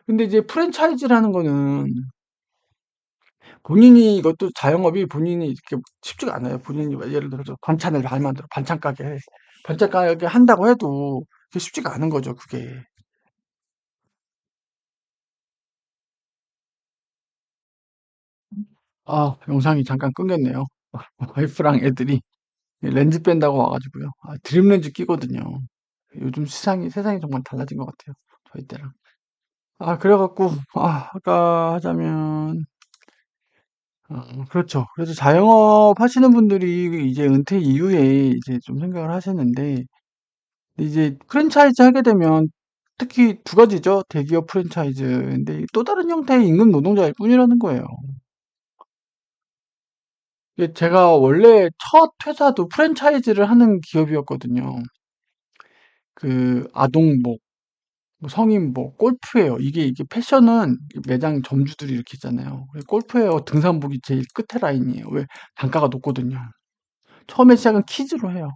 근데 이제 프랜차이즈라는 거는 본인이 이것도 자영업이 본인이 이렇게 쉽지가 않아요. 본인이 예를 들어서 반찬을 잘 만들어 반찬 가게 한다고 해도 그게 쉽지가 않은 거죠. 그게. 아, 영상이 잠깐 끊겼네요. 와이프랑 애들이 렌즈 뺀다고 와가지고요. 아, 드림 렌즈 끼거든요. 요즘 세상이 정말 달라진 것 같아요. 저희 때랑. 아, 그래갖고, 아까 하자면, 그렇죠. 그래서 자영업 하시는 분들이 이제 은퇴 이후에 이제 좀 생각을 하시는데, 이제 프랜차이즈 하게 되면 특히 두 가지죠. 대기업 프랜차이즈인데 또 다른 형태의 임금 노동자일 뿐이라는 거예요. 이게 제가 원래 첫 회사도 프랜차이즈를 하는 기업이었거든요. 그 아동복, 뭐 성인복, 골프웨어 이게 패션은 매장 점주들이 이렇게 있잖아요. 골프웨어 등산복이 제일 끝에 라인이에요. 왜 단가가 높거든요. 처음에 시작은 키즈로 해요.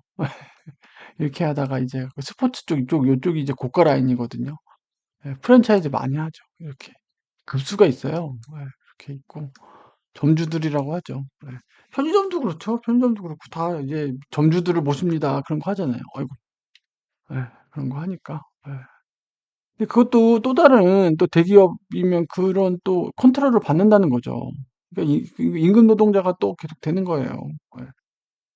이렇게 하다가 이제 그 스포츠 쪽 이쪽 요쪽이 이제 고가 라인이거든요. 예, 프랜차이즈 많이 하죠. 이렇게 급수가 있어요. 예, 이렇게 있고 점주들이라고 하죠. 예. 편의점도 그렇죠. 편의점도 그렇고 다 이제 점주들을 모십니다. 그런 거 하잖아요. 아이고, 예, 그런 거 하니까. 예. 근데 그것도 또 다른 또 대기업이면 그런 또 컨트롤을 받는다는 거죠. 그러니까 임금 노동자가 또 계속 되는 거예요. 예.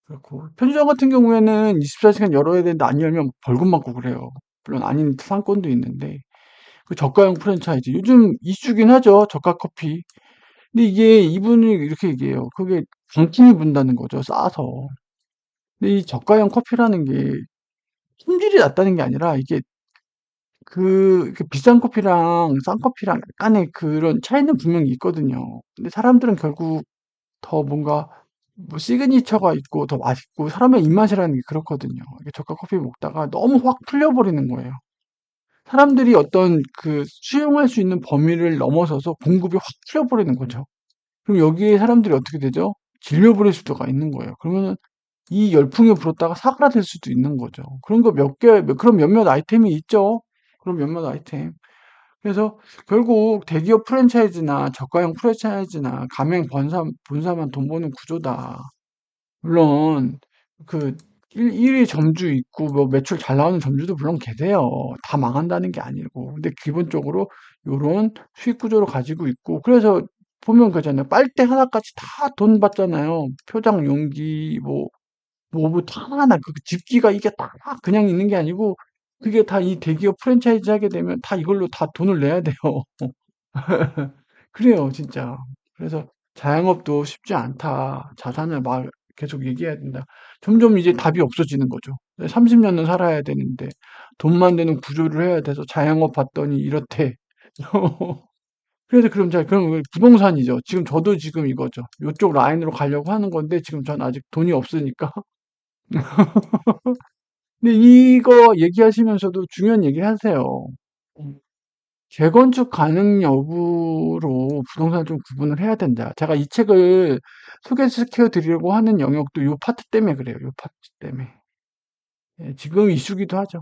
그렇고 편의점 같은 경우에는 24시간 열어야 되는데 안 열면 벌금 받고 그래요. 물론 아닌 상권도 있는데 그 저가형 프랜차이즈 요즘 이슈긴 하죠. 저가 커피. 근데 이게 이분이 이렇게 얘기해요. 그게 강풍이 분다는 거죠. 싸서. 근데 이 저가형 커피라는 게 품질이 낮다는 게 아니라 이게 그 비싼 커피랑 싼 커피랑 약간의 그런 차이는 분명히 있거든요. 근데 사람들은 결국 더 뭔가 뭐 시그니처가 있고 더 맛있고 사람의 입맛이라는 게 그렇거든요. 이게 저가 커피 먹다가 너무 확 풀려버리는 거예요. 사람들이 어떤 그 수용할 수 있는 범위를 넘어서서 공급이 확 풀려버리는 거죠. 그럼 여기에 사람들이 어떻게 되죠? 질려버릴 수도가 있는 거예요. 그러면은 이 열풍에 불었다가 사그라들 수도 있는 거죠. 그런 거 그런 몇몇 아이템이 있죠. 그런 몇몇 아이템. 그래서 결국 대기업 프랜차이즈나 저가형 프랜차이즈나 가맹 본사만 돈 버는 구조다. 물론 그 1위 점주 있고 뭐 매출 잘 나오는 점주도 물론 계세요. 다 망한다는 게 아니고. 근데 기본적으로 요런 수익 구조를 가지고 있고 그래서 보면 그잖아요. 빨대 하나까지 다 돈 받잖아요. 표장 용기 다 하나하나 그 집기가 이게 다 그냥 있는 게 아니고 그게 다 이 대기업 프랜차이즈 하게 되면 다 이걸로 다 돈을 내야 돼요. 그래요, 진짜. 그래서 자영업도 쉽지 않다. 자산을 막 계속 얘기해야 된다. 점점 이제 답이 없어지는 거죠. 30년은 살아야 되는데 돈 만드는 구조를 해야 돼서 자영업 봤더니 이렇대. 그래서 그럼 자, 그럼 부동산이죠. 지금 저도 지금 이거죠. 이쪽 라인으로 가려고 하는 건데 지금 전 아직 돈이 없으니까. 근데 이거 얘기하시면서도 중요한 얘기 하세요. 음. 재건축 가능 여부로 부동산을 좀 구분을 해야 된다. 제가 이 책을 소개시켜 드리려고 하는 영역도 요 파트 때문에 그래요. 요 파트 때문에. 예, 지금 이슈기도 하죠.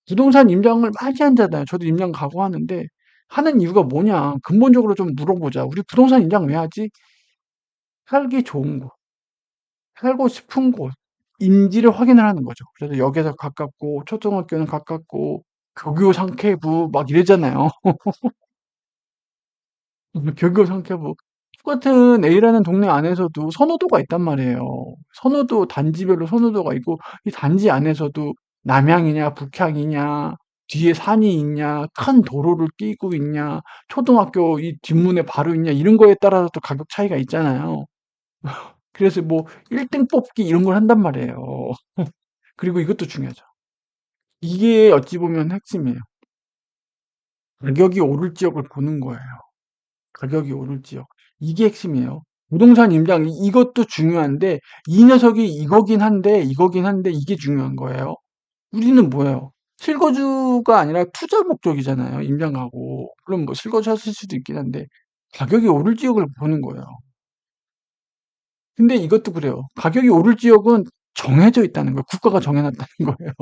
부동산 임장을 많이 하잖아요. 저도 임장 가고 하는데 하는 이유가 뭐냐? 근본적으로 좀 물어보자. 우리 부동산 임장 왜 하지? 살기 좋은 곳, 살고 싶은 곳, 인지를 확인을 하는 거죠. 그래서 역에서 가깝고 초등학교는 가깝고 교교 상쾌부 막 이러잖아요. 결국 상쾌부. 똑같은 A라는 동네 안에서도 선호도가 있단 말이에요. 선호도, 단지별로 선호도가 있고, 이 단지 안에서도 남향이냐, 북향이냐, 뒤에 산이 있냐, 큰 도로를 끼고 있냐, 초등학교 이 뒷문에 바로 있냐, 이런 거에 따라서 또 가격 차이가 있잖아요. 그래서 뭐 1등 뽑기 이런 걸 한단 말이에요. 그리고 이것도 중요하죠. 이게 어찌 보면 핵심이에요. 가격이 오를 지역을 보는 거예요. 가격이 오를 지역. 이게 핵심이에요. 부동산 임장 이것도 중요한데 이 녀석이 이거긴 한데 이게 중요한 거예요. 우리는 뭐예요? 실거주가 아니라 투자 목적이잖아요. 임장하고. 물론 뭐 실거주 하실 수도 있긴 한데 가격이 오를 지역을 보는 거예요. 근데 이것도 그래요. 가격이 오를 지역은 정해져 있다는 거예요. 국가가 정해놨다는 거예요.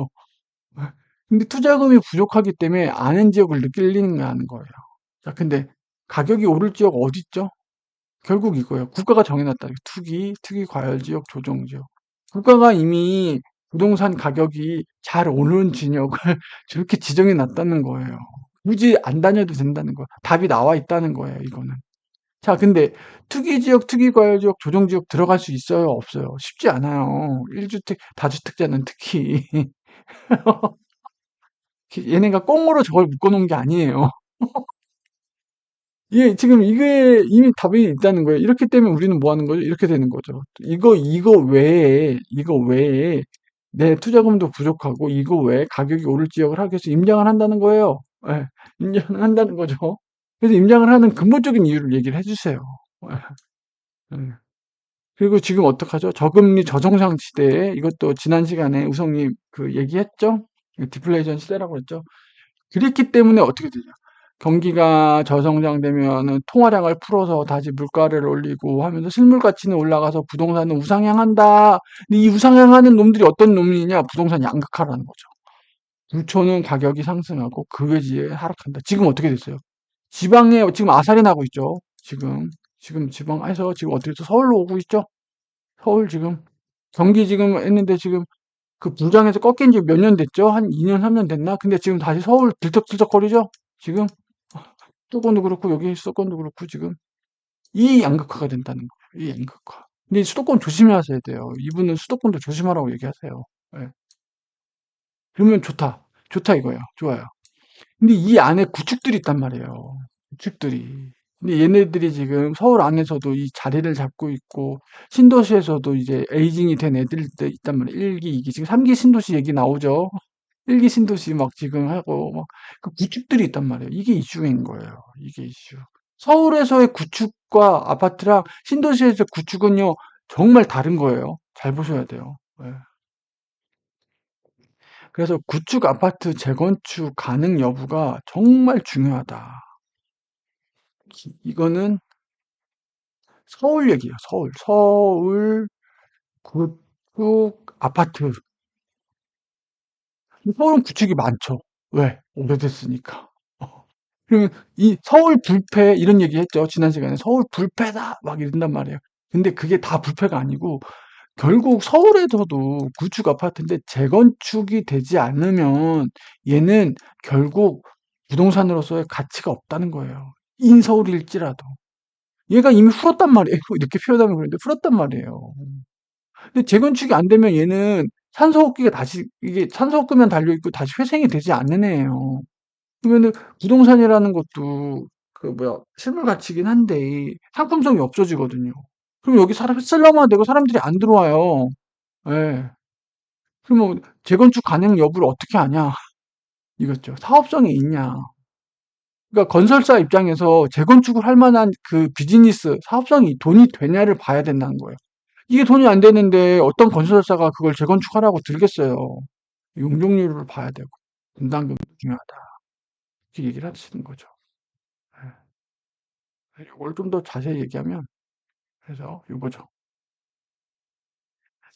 근데 투자금이 부족하기 때문에 아는 지역을 느끼는 거예요. 자, 근데 가격이 오를 지역 어디 있죠? 결국 이거예요. 국가가 정해놨다. 투기 과열 지역, 조정 지역. 국가가 이미 부동산 가격이 잘 오르는 진역을 저렇게 지정해 놨다는 거예요. 굳이 안 다녀도 된다는 거예요. 답이 나와 있다는 거예요, 이거는. 자, 근데 투기 지역, 투기 과열 지역, 조정 지역 들어갈 수 있어요, 없어요? 쉽지 않아요. 1주택, 다주택자는 특히. 얘네가 꽁으로 저걸 묶어 놓은 게 아니에요. 예, 지금 이게 이미 답이 있다는 거예요. 이렇기 때문에 우리는 뭐 하는 거죠? 이렇게 되는 거죠. 이거 외에 내 투자금도 부족하고, 이거 외에 가격이 오를 지역을 하기 위해서 임장을 한다는 거예요. 예, 임장을 한다는 거죠. 그래서 임장을 하는 근본적인 이유를 얘기를 해주세요. 예, 예. 그리고 지금 어떡하죠? 저금리 저성장 시대에 이것도 지난 시간에 우성님 그 얘기했죠? 디플레이션 시대라고 했죠? 그랬기 때문에 어떻게 되죠? 경기가 저성장되면은 통화량을 풀어서 다시 물가를 올리고 하면서 실물 가치는 올라가서 부동산은 우상향한다. 근데 이 우상향하는 놈들이 어떤 놈이냐? 부동산 양극화라는 거죠. 부초는 가격이 상승하고 그 외지에 하락한다. 지금 어떻게 됐어요? 지방에 지금 아살이 나고 있죠. 지금 지방에서 지금 어떻게 돼서 서울로 오고 있죠? 서울 지금 경기 지금 했는데 지금 그 부장에서 꺾인 지 몇 년 됐죠? 한 2년, 3년 됐나? 근데 지금 다시 서울 들썩들썩거리죠? 지금 수도권도 그렇고 여기 수도권도 그렇고 지금 이 양극화가 된다는 거예요. 이 양극화. 근데 수도권 조심하셔야 돼요. 이분은 수도권도 조심하라고 얘기하세요. 예. 그러면 좋다. 좋다 이거예요. 좋아요. 근데 이 안에 구축들이 있단 말이에요. 구축들이. 근데 얘네들이 지금 서울 안에서도 이 자리를 잡고 있고 신도시에서도 이제 에이징이 된 애들이 있단 말이에요. 1기, 2기. 지금 3기 신도시 얘기 나오죠. 일기 신도시 막 지금 하고 막 그 구축들이 있단 말이에요. 이게 이슈인 거예요. 이게 이슈. 서울에서의 구축과 아파트랑 신도시에서 구축은요 정말 다른 거예요. 잘 보셔야 돼요. 예. 그래서 구축 아파트 재건축 가능 여부가 정말 중요하다. 이거는 서울 얘기예요. 서울. 서울 구축 아파트. 서울은 구축이 많죠. 왜? 오래됐으니까. 그러면 이 서울 불패 이런 얘기 했죠. 지난 시간에 서울 불패다 막 이런단 말이에요. 근데 그게 다 불패가 아니고 결국 서울에서도 구축 아파트인데 재건축이 되지 않으면 얘는 결국 부동산으로서의 가치가 없다는 거예요. 인서울일지라도. 얘가 이미 풀었단 말이에요. 이렇게 표현하면 그런데 풀었단 말이에요. 근데 재건축이 안 되면 얘는 산소호흡기가 다시 이게 산소호흡기만 달려 있고 다시 회생이 되지 않는 애예요. 그러면은 부동산이라는 것도 그 뭐야 실물 가치긴 한데 상품성이 없어지거든요. 그럼 여기 사람 슬럼화 되고 사람들이 안 들어와요. 예. 그러면 재건축 가능 여부를 어떻게 아냐? 이거죠. 사업성이 있냐? 그러니까 건설사 입장에서 재건축을 할 만한 그 비즈니스 사업성이 돈이 되냐를 봐야 된다는 거예요. 이게 돈이 안 되는데 어떤 건설사가 그걸 재건축하라고 들겠어요. 용적률을 봐야 되고 분담금도 중요하다. 이렇게 얘기를 하시는 거죠. 이걸 좀 더 자세히 얘기하면 그래서 이거죠.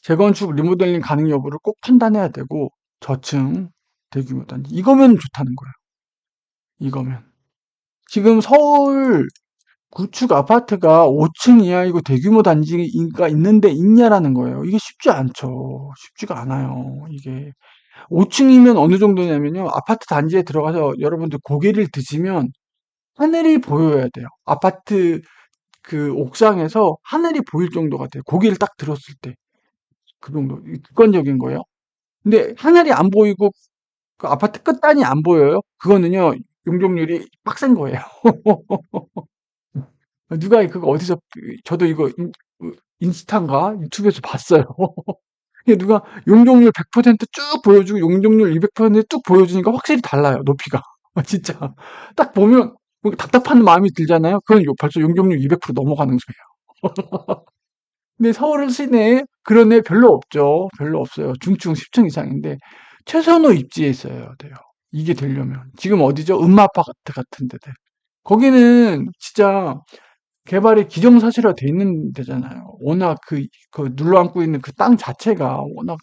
재건축 리모델링 가능 여부를 꼭 판단해야 되고 저층 대규모 단지 이거면 좋다는 거예요. 이거면 지금 서울 구축 아파트가 5층 이하이고 대규모 단지가 있는데 있냐라는 거예요. 이게 쉽지 않죠. 쉽지가 않아요. 이게 5층이면 어느 정도냐면요. 아파트 단지에 들어가서 여러분들 고개를 드시면 하늘이 보여야 돼요. 아파트 그 옥상에서 하늘이 보일 정도가 돼요. 고개를 딱 들었을 때. 그 정도. 객관적인 거예요. 근데 하늘이 안 보이고 그 아파트 끝단이 안 보여요? 그거는요, 용적률이 빡센 거예요. 누가 그거 어디서, 저도 이거 인스타인가? 유튜브에서 봤어요. 이게 누가 용적률 100%쭉 보여주고 용적률 200%쭉 보여주니까 확실히 달라요, 높이가. 진짜. 딱 보면 답답한 마음이 들잖아요. 그건 벌써 용적률 200% 넘어가는 거예요. 근데 서울 시내에 그런 애 별로 없죠. 별로 없어요. 중증 10층 이상인데 최선호 입지에 있어야 돼요. 이게 되려면. 지금 어디죠? 음마아파트 같은 데들. 거기는 진짜 개발이 기정사실화 돼 있는 데잖아요. 워낙 그 눌러앉고 있는 그 땅 자체가 워낙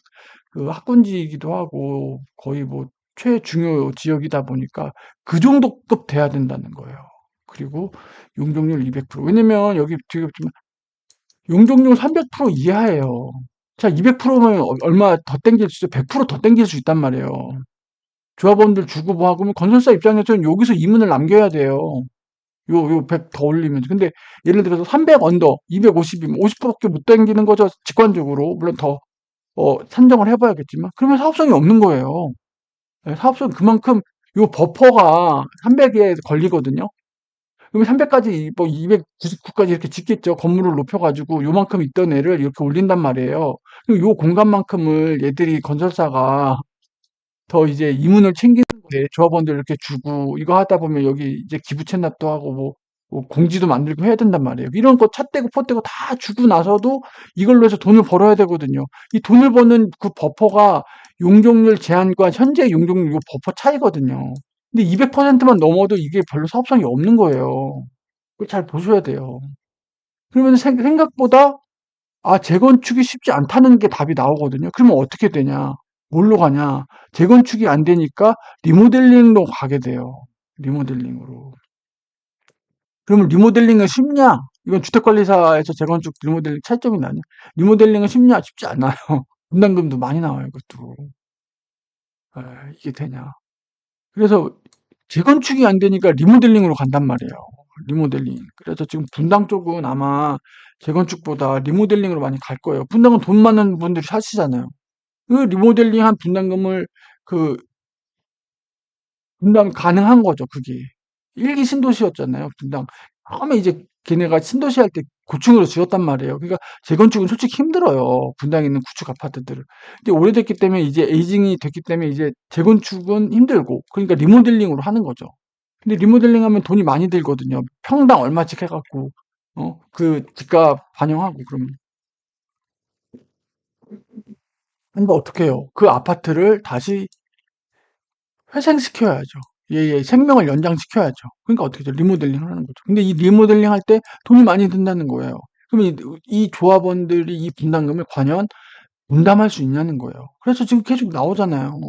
그 학군지이기도 하고 거의 뭐 최중요 지역이다 보니까 그 정도급 돼야 된다는 거예요. 그리고 용적률 200%. 왜냐면 여기 뒤에 용적률 300% 이하예요. 자, 200%면 얼마 더 땡길 수 있어요? 100%더 땡길 수 있단 말이에요. 조합원들 주고 뭐 하고 그러면 건설사 입장에서는 여기서 이문을 남겨야 돼요. 요 100 더 올리면. 근데 예를 들어서 300 언더, 250이면 50%밖에 못 땡기는 거죠. 직관적으로. 물론 더 산정을 해봐야겠지만. 그러면 사업성이 없는 거예요. 네, 사업성 그만큼 요 버퍼가 300에 걸리거든요. 그럼 300까지 뭐 299까지 이렇게 짓겠죠. 건물을 높여가지고 요만큼 있던 애를 이렇게 올린단 말이에요. 그럼 요 공간만큼을 얘들이 건설사가 더 이제 이문을 챙기는 거예요. 조합원들 이렇게 주고 이거 하다 보면 여기 이제 기부 채납도 하고 뭐 공지도 만들고 해야 된단 말이에요. 이런 거 찻대고 포대고 다 주고 나서도 이걸로 해서 돈을 벌어야 되거든요. 이 돈을 버는 그 버퍼가 용적률 제한과 현재 용적률 요 버퍼 차이거든요. 근데 200%만 넘어도 이게 별로 사업성이 없는 거예요. 그걸 잘 보셔야 돼요. 그러면 생각보다 재건축이 쉽지 않다는 게 답이 나오거든요. 그러면 어떻게 되냐? 뭘로 가냐? 재건축이 안 되니까 리모델링로 가게 돼요. 리모델링으로. 그러면 리모델링은 쉽냐? 이건 주택관리사에서 재건축 리모델링 차이점이 나냐? 리모델링은 쉽냐? 쉽지 않아요. 분담금도 많이 나와요, 이것도. 이게 되냐? 그래서 재건축이 안 되니까 리모델링으로 간단 말이에요. 리모델링. 그래서 지금 분당 쪽은 아마 재건축보다 리모델링으로 많이 갈 거예요. 분당은 돈 많은 분들이 사시잖아요. 그 리모델링한 분담금을 그 분담 가능한 거죠, 그게. 일기 신도시였잖아요, 분당. 처음에 이제 걔네가 신도시 할 때 고층으로 지었단 말이에요. 그러니까 재건축은 솔직히 힘들어요. 분당에 있는 구축 아파트들을. 근데 오래됐기 때문에 이제 에이징이 됐기 때문에 이제 재건축은 힘들고 그러니까 리모델링으로 하는 거죠. 근데 리모델링 하면 돈이 많이 들거든요. 평당 얼마씩 해갖고 그 집값 반영하고 그러면. 근데 어떻게 해요? 그 아파트를 다시 회생시켜야죠. 얘의 생명을 연장시켜야죠. 그러니까 어떻게 죠 리모델링을 하는 거죠. 근데 이 리모델링 할 때 돈이 많이 든다는 거예요. 그럼 이 조합원들이 이 분담금을 과연 분담할 수 있냐는 거예요. 그래서 지금 계속 나오잖아요.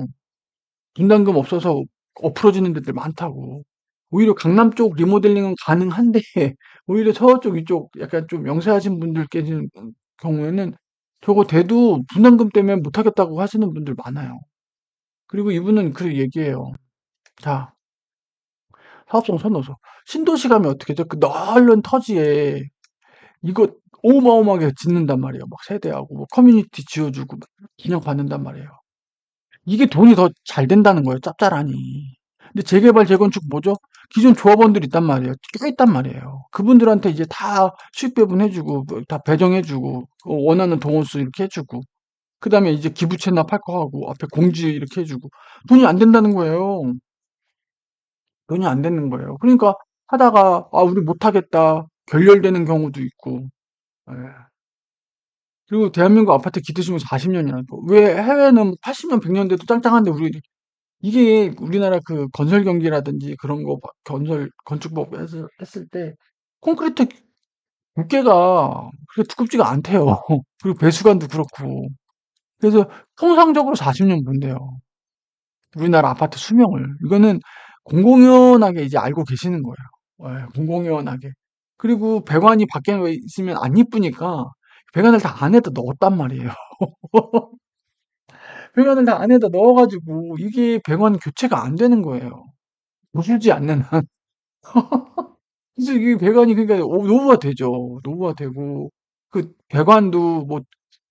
분담금 없어서 엎어지는 데들 많다고. 오히려 강남 쪽 리모델링은 가능한데 오히려 저쪽 이쪽 약간 좀 영세하신 분들께는 경우에는 저거 돼도 분담금 때문에 못하겠다고 하시는 분들 많아요. 그리고 이분은 그 얘기해요. 자, 사업성 선호서. 신도시 가면 어떻게 죠? 그 넓은 터지에 이거 어마어마하게 짓는단 말이에요. 막 세대하고 뭐 커뮤니티 지어주고 막 분양받는단 말이에요. 이게 돈이 더 잘 된다는 거예요. 짭짤하니. 근데 재개발 재건축 뭐죠? 기존 조합원들 있단 말이에요. 꽤 있단 말이에요. 그분들한테 이제 다 수익 배분해주고 다 배정해주고 원하는 동호수 이렇게 해주고 그 다음에 이제 기부 채납할 거 하고 앞에 공지 이렇게 해주고 돈이 안 된다는 거예요. 돈이 안 되는 거예요. 그러니까 하다가 아 우리 못하겠다 결렬되는 경우도 있고. 예. 그리고 대한민국 아파트 기대수명 40년이라는 거. 왜 해외는 80년, 100년 돼도 짱짱한데 우리 이게 우리나라 그 건설 경기라든지 그런 거 건설 건축법 했을 때 콘크리트 두께가 그렇게 두껍지가 않대요. 그리고 배수관도 그렇고. 그래서 통상적으로 40년 본대요. 우리나라 아파트 수명을. 이거는 공공연하게 이제 알고 계시는 거예요. 예, 공공연하게. 그리고 배관이 밖에 있으면 안 이쁘니까 배관을 다 안에다 넣었단 말이에요. 배관을 다 안에다 넣어가지고 이게 배관 교체가 안 되는 거예요. 부수지 않는 한. 그래서 이게 배관이 그러니까 노후가 되죠. 노후가 되고 그 배관도 뭐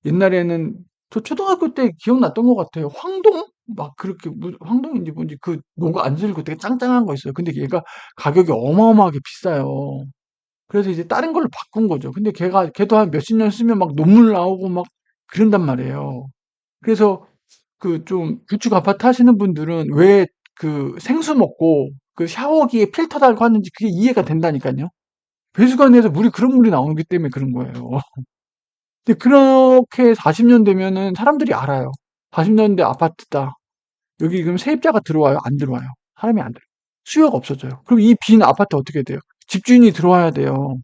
옛날에는 저 초등학교 때 기억났던 것 같아요. 황동? 막 그렇게 황동인지 뭔지 그 노가 안 질고 되게 짱짱한 거 있어요. 근데 얘가 가격이 어마어마하게 비싸요. 그래서 이제 다른 걸로 바꾼 거죠. 근데 걔도 한 몇십 년 쓰면 막 논물 나오고 막 그런단 말이에요. 그래서 그 좀 구축 아파트 하시는 분들은 왜 그 생수 먹고 그 샤워기에 필터 달고 하는지 그게 이해가 된다니까요. 배수관에서 그런 물이 나오기 때문에 그런 거예요. 근데 그렇게 40년 되면은 사람들이 알아요. 40년 대 아파트다. 여기 그럼 세입자가 들어와요? 안 들어와요? 사람이 안 들어요. 수요가 없어져요. 그럼 이 빈 아파트 어떻게 돼요? 집주인이 들어와야 돼요.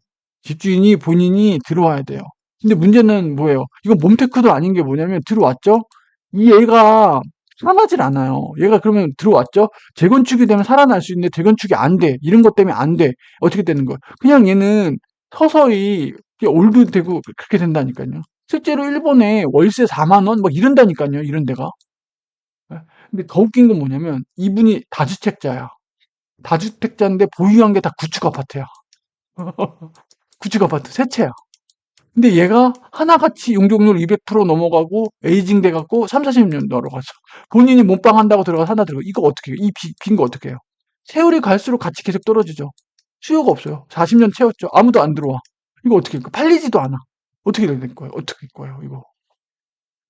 집주인이 본인이 들어와야 돼요. 근데 문제는 뭐예요? 이건 몸테크도 아닌 게 뭐냐면 들어왔죠? 이 애가 살아나질 않아요. 얘가 그러면 들어왔죠? 재건축이 되면 살아날 수 있는데 재건축이 안 돼. 이런 것 때문에 안 돼. 어떻게 되는 거예요? 그냥 얘는 서서히 올드되고 그렇게 된다니까요. 실제로 일본에 월세 4만 원? 막 이런다니까요. 이런 데가. 예. 근데 더 웃긴 건 뭐냐면 이분이 다주택자야. 다주택자인데 보유한 게 다 구축 아파트야. 구축 아파트 세 채야. 근데 얘가 하나같이 용적률 200% 넘어가고 에이징 돼갖고 3, 40년 넘어가서 본인이 몸빵 한다고 들어가서 하나 들어가. 이거 어떻게 해요? 이 빈 거 어떻게 해요? 세월이 갈수록 가치 계속 떨어지죠. 수요가 없어요. 40년 채웠죠. 아무도 안 들어와. 이거 어떻게 할까? 팔리지도 않아. 어떻게 될 거예요? 어떻게 할 거예요? 이거.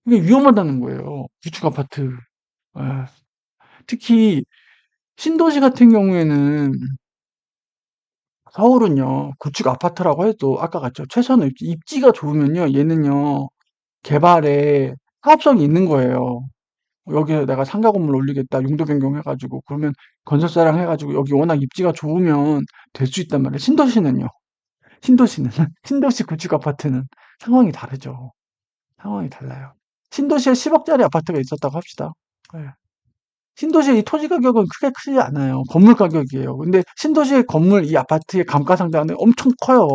이게 위험하다는 거예요. 구축 아파트. 예. 특히 신도시 같은 경우에는 서울은요, 구축 아파트라고 해도 아까 같죠. 최선의 입지가 좋으면요, 얘는요, 개발에 사업성이 있는 거예요. 여기에 내가 상가 건물 올리겠다, 용도 변경해가지고, 그러면 건설사랑 해가지고, 여기 워낙 입지가 좋으면 될 수 있단 말이에요. 신도시는요, 신도시는, 신도시 구축 아파트는 상황이 다르죠. 상황이 달라요. 신도시에 10억짜리 아파트가 있었다고 합시다. 예. 신도시의 이 토지 가격은 크게 크지 않아요. 건물 가격이에요. 근데 신도시의 건물, 이 아파트의 감가상각은 엄청 커요.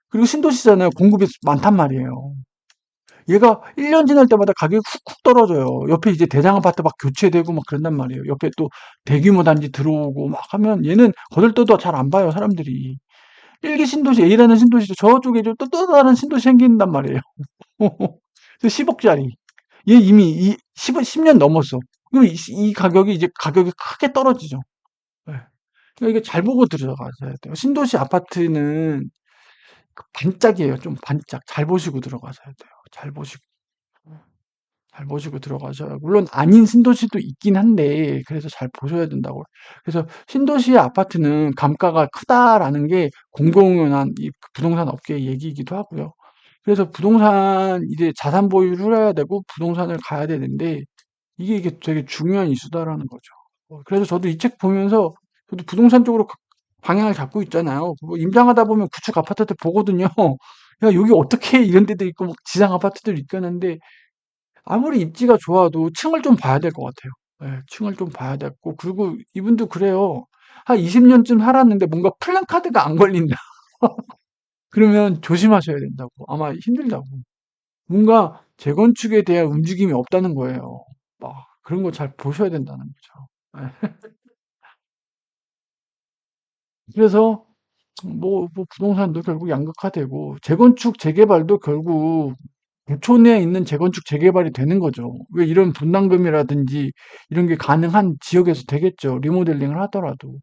그리고 신도시잖아요. 공급이 많단 말이에요. 얘가 1년 지날 때마다 가격이 훅훅 떨어져요. 옆에 이제 대장 아파트 막 교체되고 막 그런단 말이에요. 옆에 또 대규모 단지 들어오고 막 하면 얘는 거들떠도 잘 안 봐요, 사람들이. 일기 신도시, A라는 신도시도 저쪽에 또 다른 신도시 생긴단 말이에요. 그래서 10억짜리. 얘 이미 10년 넘었어. 그럼 이 가격이 이제 가격이 크게 떨어지죠. 예. 그러니까 이게 잘 보고 들어가셔야 돼요. 신도시 아파트는 반짝이에요. 좀 반짝. 잘 보시고 들어가셔야 돼요. 잘 보시고 들어가셔야, 물론 아닌 신도시도 있긴 한데, 그래서 잘 보셔야 된다고. 그래서 신도시의 아파트는 감가가 크다라는 게 공공연한 이 부동산 업계의 얘기이기도 하고요. 그래서 부동산, 이제 자산 보유를 해야 되고 부동산을 가야 되는데, 이게 되게 중요한 이슈다라는 거죠. 그래서 저도 이 책 보면서 저도 부동산 쪽으로 방향을 잡고 있잖아요. 뭐 임장하다 보면 구축 아파트들 보거든요. 야, 여기 어떻게 이런 데도 있고, 뭐 지상 아파트들 있겠는데, 아무리 입지가 좋아도 층을 좀 봐야 될 것 같아요. 예, 층을 좀 봐야 됐고, 그리고 이분도 그래요. 한 20년쯤 살았는데 뭔가 플랜카드가 안 걸린다. 그러면 조심하셔야 된다고. 아마 힘들다고. 뭔가 재건축에 대한 움직임이 없다는 거예요. 막 그런 거 잘 보셔야 된다는 거죠. 예. 그래서 뭐 부동산도 결국 양극화되고 재건축 재개발도 결국 부촌에 있는 재건축 재개발이 되는 거죠. 왜 이런 분담금이라든지 이런 게 가능한 지역에서 되겠죠. 리모델링을 하더라도.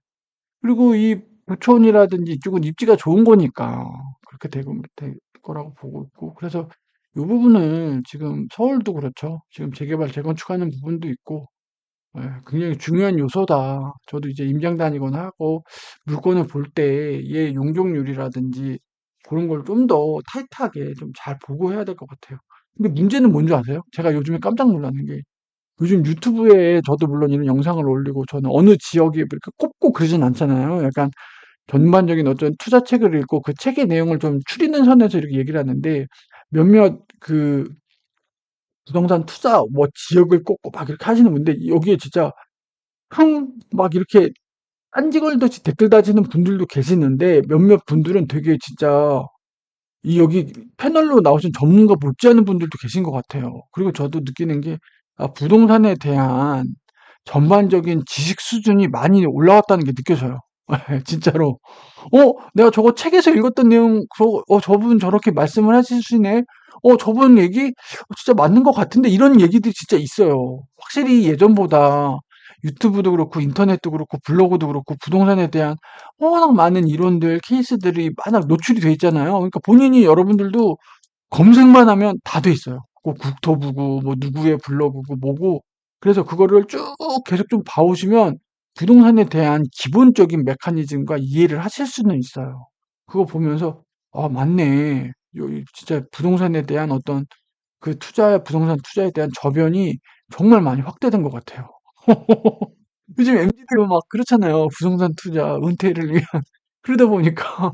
그리고 이 부촌이라든지 이쪽은 입지가 좋은 거니까 그렇게 될 거라고 보고 있고. 그래서 이 부분은 지금 서울도 그렇죠. 지금 재개발, 재건축하는 부분도 있고, 예, 굉장히 중요한 요소다. 저도 이제 임장 다니거나 하고 물건을 볼 때 얘 용적률이라든지 그런 걸 좀 더 타이트하게 좀 잘 보고 해야 될 것 같아요. 근데 문제는 뭔지 아세요? 제가 요즘에 깜짝 놀라는 게, 요즘 유튜브에 저도 물론 이런 영상을 올리고 저는 어느 지역에 이렇게 꼽고 그러진 않잖아요. 약간 전반적인 어떤 투자책을 읽고 그 책의 내용을 좀 추리는 선에서 이렇게 얘기를 하는데, 몇몇 그 부동산 투자 뭐 지역을 꼽고 막 이렇게 하시는 분인데, 여기에 진짜 막 이렇게 딴지걸듯이 댓글 다시는 분들도 계시는데, 몇몇 분들은 되게 진짜 이 여기 패널로 나오신 전문가 못지않은 분들도 계신 것 같아요. 그리고 저도 느끼는 게, 아, 부동산에 대한 전반적인 지식 수준이 많이 올라왔다는 게 느껴져요. 진짜로. 내가 저거 책에서 읽었던 내용, 저분 저렇게 말씀을 하시네. 저분 얘기 진짜 맞는 것 같은데, 이런 얘기들이 진짜 있어요. 확실히 예전보다 유튜브도 그렇고 인터넷도 그렇고 블로그도 그렇고 부동산에 대한 워낙 많은 이론들, 케이스들이 워낙 노출이 돼 있잖아요. 그러니까 본인이, 여러분들도 검색만 하면 다 돼 있어요. 뭐 국토부고 뭐 누구의 블로그고 뭐고. 그래서 그거를 쭉 계속 좀 봐오시면 부동산에 대한 기본적인 메커니즘과 이해를 하실 수는 있어요. 그거 보면서, 아, 맞네. 진짜 부동산에 대한 어떤 그 부동산 투자에 대한 저변이 정말 많이 확대된 것 같아요. 요즘 MZ도 막 그렇잖아요. 부동산 투자, 은퇴를 위한. 그러다 보니까,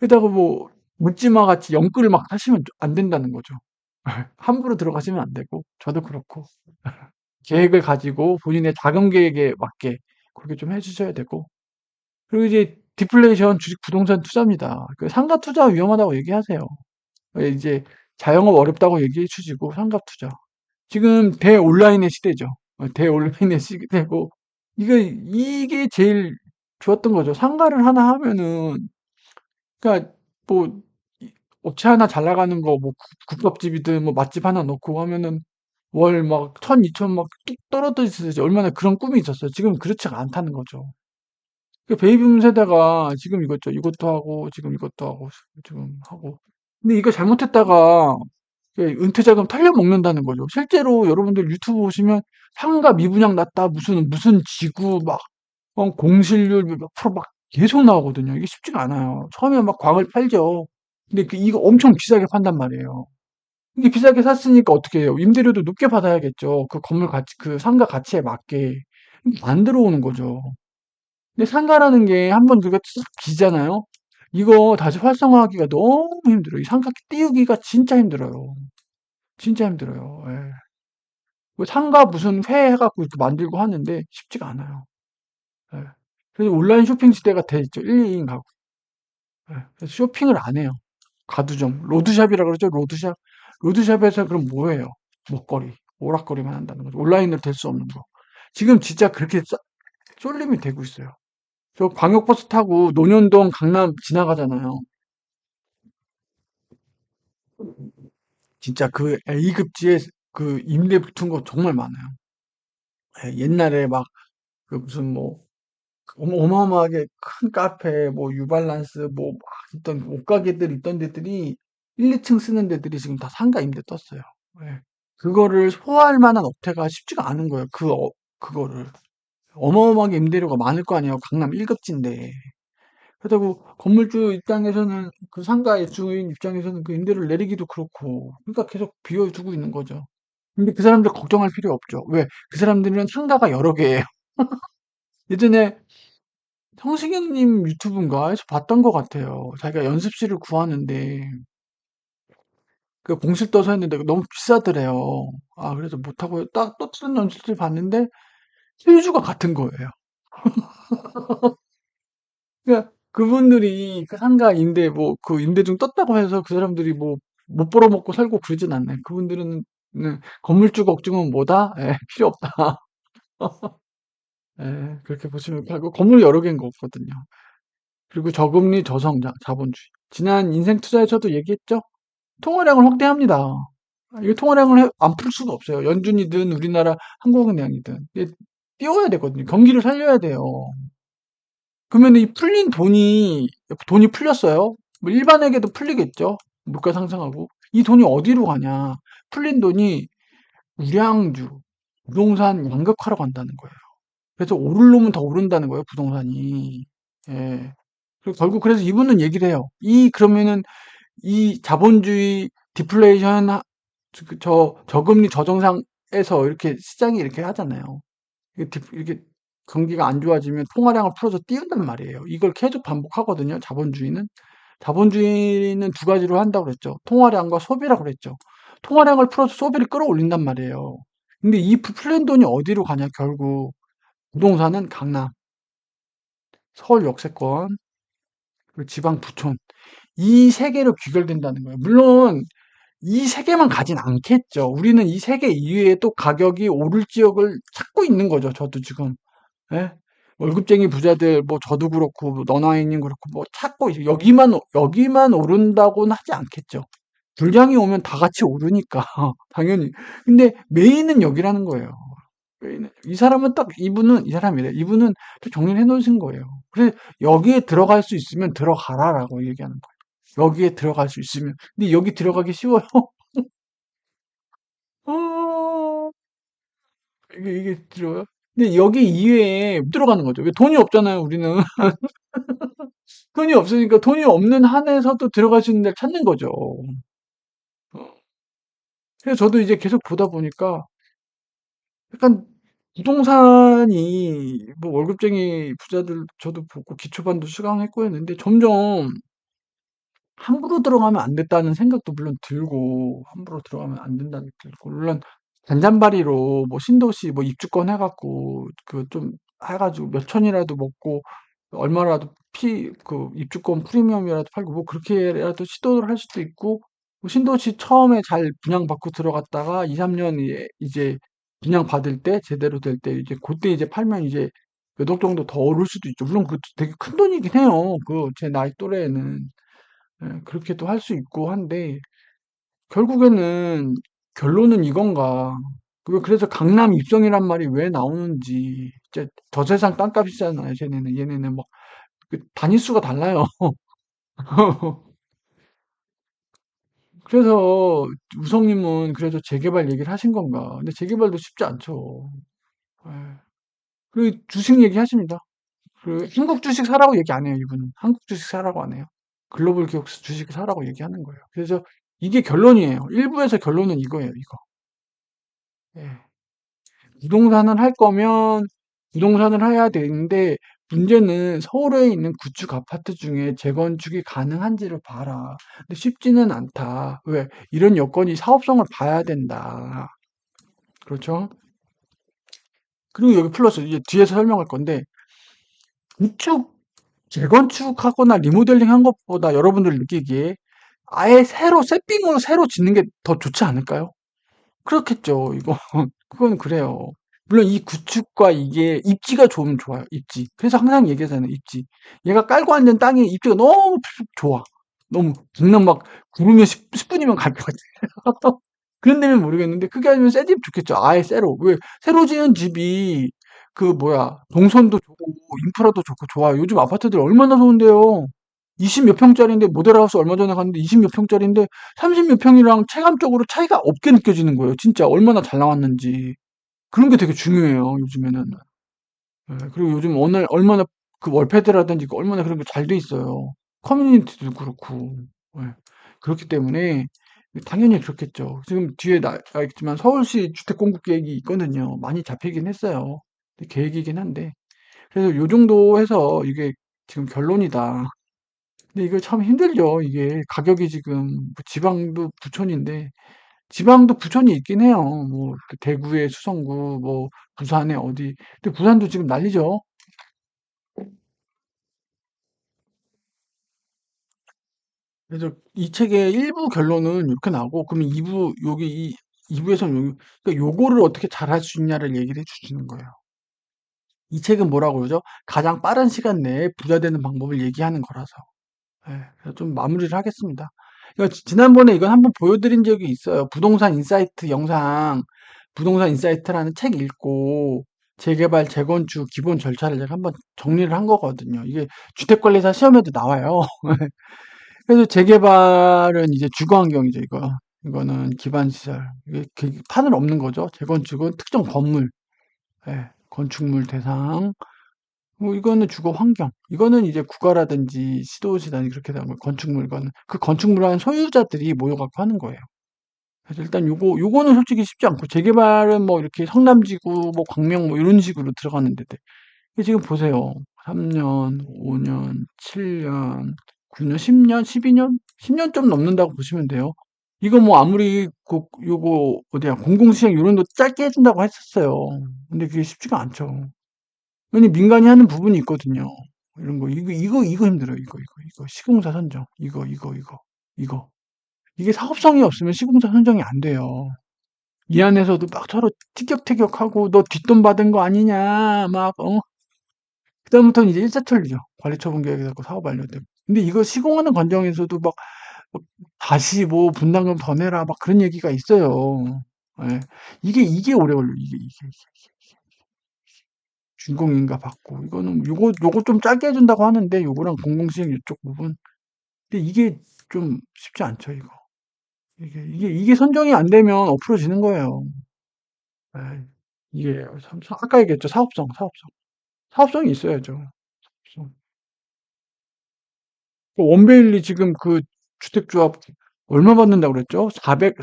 게다가 뭐 묻지마 같이 영끌을 막 하시면 안 된다는 거죠. 함부로 들어가시면 안 되고, 저도 그렇고, 계획을 가지고 본인의 자금 계획에 맞게 그렇게 좀 해주셔야 되고. 그리고 이제 디플레이션 주식 부동산 투자입니다. 그 상가 투자 위험하다고 얘기하세요. 이제 자영업 어렵다고 얘기해 주시고, 상가 투자. 지금 대온라인의 시대죠. 대온라인의 시대고, 이게 제일 좋았던 거죠. 상가를 하나 하면은, 그러니까 뭐 업체 하나 잘 나가는 거, 뭐 국밥집이든 뭐 맛집 하나 놓고 하면은 월 막 1,000, 2천 막 뚝 떨어뜨리듯이 얼마나 그런 꿈이 있었어요. 지금 그렇지가 않다는 거죠. 그 베이비붐 세대가 지금 이것도 하고 지금 이것도 하고 지금 하고. 근데 이거 잘못했다가 은퇴자금 털려 먹는다는 거죠. 실제로 여러분들 유튜브 보시면 상가 미분양 났다, 무슨 지구 막 공실률 몇 프로 막 계속 나오거든요. 이게 쉽지가 않아요. 처음에 막 광을 팔죠. 근데 이거 엄청 비싸게 판단 말이에요. 이게 비싸게 샀으니까 어떻게 해요? 임대료도 높게 받아야겠죠. 그 건물 가치, 그 상가 가치에 맞게. 안 들어오는 거죠. 근데 상가라는 게 한번 그거 싹 비잖아요? 이거 다시 활성화하기가 너무 힘들어요. 이 상가 띄우기가 진짜 힘들어요. 진짜 힘들어요. 예. 뭐 상가 무슨 회 해갖고 이렇게 만들고 하는데 쉽지가 않아요. 예. 그래서 온라인 쇼핑 시대가 돼 있죠. 1, 2인 가구. 예. 그래서 쇼핑을 안 해요. 가두점. 로드샵이라 그러죠. 로드샵. 로드샵에서 그럼 뭐예요? 먹거리. 오락거리만 한다는 거죠. 온라인으로 될 수 없는 거. 지금 진짜 그렇게 쏠림이 되고 있어요. 저 광역버스 타고 논현동 강남 지나가잖아요. 진짜 그 A급지에 그 임대 붙은 거 정말 많아요. 예, 옛날에 막 그 무슨 뭐 어마어마하게 큰 카페, 뭐 유발란스, 뭐 막 있던 옷가게들 있던 데들이 1, 2층 쓰는 데들이 지금 다 상가 임대 떴어요. 예. 그거를 소화할 만한 업태가 쉽지가 않은 거예요. 그거를. 어마어마하게 임대료가 많을 거 아니에요. 강남 1급지인데. 그렇다고 건물주 입장에서는 그 상가의 주인 입장에서는 그 임대료를 내리기도 그렇고. 그러니까 계속 비워두고 있는 거죠. 근데 그 사람들 걱정할 필요 없죠. 왜? 그 사람들은 상가가 여러 개예요. 예전에 성시경님 유튜브인가 해서 봤던 것 같아요. 자기가 연습실을 구하는데 그 공실 떠서 했는데 너무 비싸더래요. 아, 그래서 못하고 딱 또 다른 연습실 봤는데 소유주가 같은 거예요. 그러니까 그분들이 그 상가 임대 뭐 그 임대중 떴다고 해서 그 사람들이 뭐 못 벌어먹고 살고 그러진 않아요. 그분들은 건물주 걱정은 뭐다? 예, 필요 없다. 예, 그렇게 보시면 하고 건물 여러 개인 거거든요. 그리고 저금리 저성장 자본주의. 지난 인생 투자에서도 얘기했죠. 통화량을 확대합니다. 이거 통화량을 안 풀 수가 없어요. 연준이든 우리나라 한국은행이든 띄워야 되거든요. 경기를 살려야 돼요. 그러면 이 풀린 돈이 풀렸어요. 뭐 일반에게도 풀리겠죠. 물가 상승하고 이 돈이 어디로 가냐? 풀린 돈이 우량주, 부동산 양극화로 간다는 거예요. 그래서 오를 놈은 더 오른다는 거예요. 부동산이. 예. 그리고 결국 그래서 이분은 얘기를 해요. 그러면은 이 자본주의 디플레이션 저금리 저정상에서 이렇게 시장이 이렇게 하잖아요. 이렇게 경기가 안 좋아지면 통화량을 풀어서 띄운단 말이에요. 이걸 계속 반복하거든요. 자본주의는 두 가지로 한다고 그랬죠. 통화량과 소비라고 그랬죠. 통화량을 풀어서 소비를 끌어올린단 말이에요. 근데 이 풀린 돈이 어디로 가냐, 결국. 부동산은 강남, 서울 역세권, 그리고 지방 부촌. 이 세 개로 귀결된다는 거예요. 물론 이 세 개만 가진 않겠죠. 우리는 이 세 개 이외에 또 가격이 오를 지역을 찾고 있는 거죠. 저도 지금. 예? 월급쟁이 부자들 뭐 저도 그렇고 뭐 너나이님 그렇고 뭐 찾고 여기만 오른다고는 하지 않겠죠. 불량이 오면 다 같이 오르니까 당연히. 근데 메인은 여기라는 거예요. 이 사람은 딱 이분은 이 사람이래. 이분은 또 정리를 해놓으신 거예요. 그래서 여기에 들어갈 수 있으면 들어가라라고 얘기하는 거예요. 여기에 들어갈 수 있으면. 근데 여기 들어가기 쉬워요? 어, 이게 들어요? 근데 여기 이외에 못 들어가는 거죠. 왜 돈이 없잖아요, 우리는. 돈이 없으니까 돈이 없는 한에서도 들어갈 수 있는 데를 찾는 거죠. 어. 그래서 저도 이제 계속 보다 보니까 약간 부동산이 뭐 월급쟁이 부자들 저도 보고 기초반도 수강했고 했는데 점점 함부로 들어가면 안 됐다는 생각도 물론 들고 함부로 들어가면 안 된다는 생각도 들고 물론 잔잔바리로 뭐 신도시 뭐 입주권 해갖고 그 좀 해가지고 몇 천이라도 먹고 얼마라도 그 입주권 프리미엄이라도 팔고 뭐 그렇게라도 시도를 할 수도 있고 뭐 신도시 처음에 잘 분양받고 들어갔다가 2, 3년 이제 분양받을 때 제대로 될 때 이제 그때 이제 팔면 이제 몇 억 정도 더 오를 수도 있죠. 물론 그것도 되게 큰 돈이긴 해요. 그 제 나이 또래에는. 그렇게도 할 수 있고 한데 결국에는 결론은 이건가. 그래서 강남 입성이란 말이 왜 나오는지 진짜 저 세상 땅값이잖아요. 얘네는 막 단위수가 달라요. 그래서 우성님은 그래서 재개발 얘기를 하신 건가. 근데 재개발도 쉽지 않죠. 예. 그리고 주식 얘기하십니다. 그 한국 주식 사라고 얘기 안 해요. 이분은 한국 주식 사라고 안 해요. 글로벌 기업 주식 사라고 얘기하는 거예요. 그래서 이게 결론이에요. 일부에서 결론은 이거예요. 이거. 예. 부동산을 할 거면 부동산을 해야 되는데 문제는 서울에 있는 구축 아파트 중에 재건축이 가능한지를 봐라. 근데 쉽지는 않다. 왜? 이런 여건이 사업성을 봐야 된다. 그렇죠? 그리고 여기 플러스 이제 뒤에서 설명할 건데 구축 재건축하거나 리모델링 한 것보다 여러분들 느끼기에 아예 세팅으로 새로 짓는 게 더 좋지 않을까요? 그렇겠죠. 이거 그건 그래요. 물론 이 구축과 이게 입지가 좋으면 좋아요. 입지. 그래서 항상 얘기하잖아요. 입지. 얘가 깔고 앉은 땅에 입지가 너무 좋아. 너무 강남 막 구르면 10분이면 갈 것 같아. 그런 데면 모르겠는데 그게 아니면 새 집 좋겠죠. 아예 새로. 왜 새로 지은 집이 그 뭐야 동선도 좋고 인프라도 좋고 좋아요. 요즘 아파트들 얼마나 좋은데요. 20 몇 평짜리인데 모델하우스 얼마 전에 갔는데 20 몇 평짜리인데 30 몇 평이랑 체감적으로 차이가 없게 느껴지는 거예요. 진짜 얼마나 잘 나왔는지. 그런 게 되게 중요해요. 요즘에는. 예, 그리고 요즘 얼마나 그 월패드라든지 그 얼마나 그런 게 잘 돼 있어요. 커뮤니티도 그렇고. 예. 그렇기 때문에 당연히 그렇겠죠. 지금 뒤에 나와 있지만 서울시 주택 공급 계획이 있거든요. 많이 잡히긴 했어요. 계획이긴 한데. 그래서 요 정도 해서 이게 지금 결론이다. 근데 이거 참 힘들죠. 이게 가격이 지금 뭐 지방도 부촌인데 지방도 부촌이 있긴 해요. 뭐그 대구의 수성구, 뭐 부산에 어디. 근데 부산도 지금 난리죠. 그래서 이 책의 일부 결론은 이렇게 나오고, 그럼 2부, 여기 이부에서는 그러니까 요거를 어떻게 잘 할 수 있냐를 얘기를 해주시는 거예요. 이 책은 뭐라고 그러죠? 가장 빠른 시간 내에 부자 되는 방법을 얘기하는 거라서. 예, 그래서 좀 마무리를 하겠습니다. 이거 지난번에 이건 한번 보여드린 적이 있어요. 부동산 인사이트 영상, 부동산 인사이트라는 책 읽고 재개발, 재건축 기본 절차를 제가 한번 정리를 한 거거든요. 이게 주택관리사 시험에도 나와요. 그래서 재개발은 이제 주거환경이죠, 이거. 이거는 기반시설. 이게 판은 없는 거죠. 재건축은 특정 건물, 예, 건축물 대상. 뭐 이거는 주거 환경. 이거는 이제 국가라든지 시도시단이 그렇게 되는 거예요. 건축물 이거는 그 건축물 한 소유자들이 모여갖고 하는 거예요. 그래서 일단 요거는 솔직히 쉽지 않고 재개발은 뭐 이렇게 성남지구, 뭐 광명 뭐 이런 식으로 들어가는데 지금 보세요. 3년, 5년, 7년, 9년, 10년, 12년, 10년 좀 넘는다고 보시면 돼요. 이거 뭐 아무리 요거 어디야 공공시행 이런 거 짧게 해준다고 했었어요. 근데 그게 쉽지가 않죠. 왜냐 민간이 하는 부분이 있거든요. 이런 거 이거 힘들어요. 이거 시공사 선정 이거 이게 사업성이 없으면 시공사 선정이 안 돼요. 이 안에서도 막 서로 티격태격하고 너 뒷돈 받은 거 아니냐 막 그다음부터는 이제 일사천리죠. 관리처분 계획이 되고 사업 완료되고. 근데 이거 시공하는 과정에서도 막 다시 뭐 분담금 더 내라 막 그런 얘기가 있어요. 예. 이게 오래 걸려. 이게. 준공인가 받고 이거는 요거 좀 짧게 해준다고 하는데 요거랑 공공시행 이쪽 부분 근데 이게 좀 쉽지 않죠 이거 이게 선정이 안 되면 엎어지는 거예요. 예. 이게 아까 얘기했죠 사업성이 있어야죠. 사업성. 그 원베일리 지금 그 주택조합 얼마 받는다고 그랬죠? 400억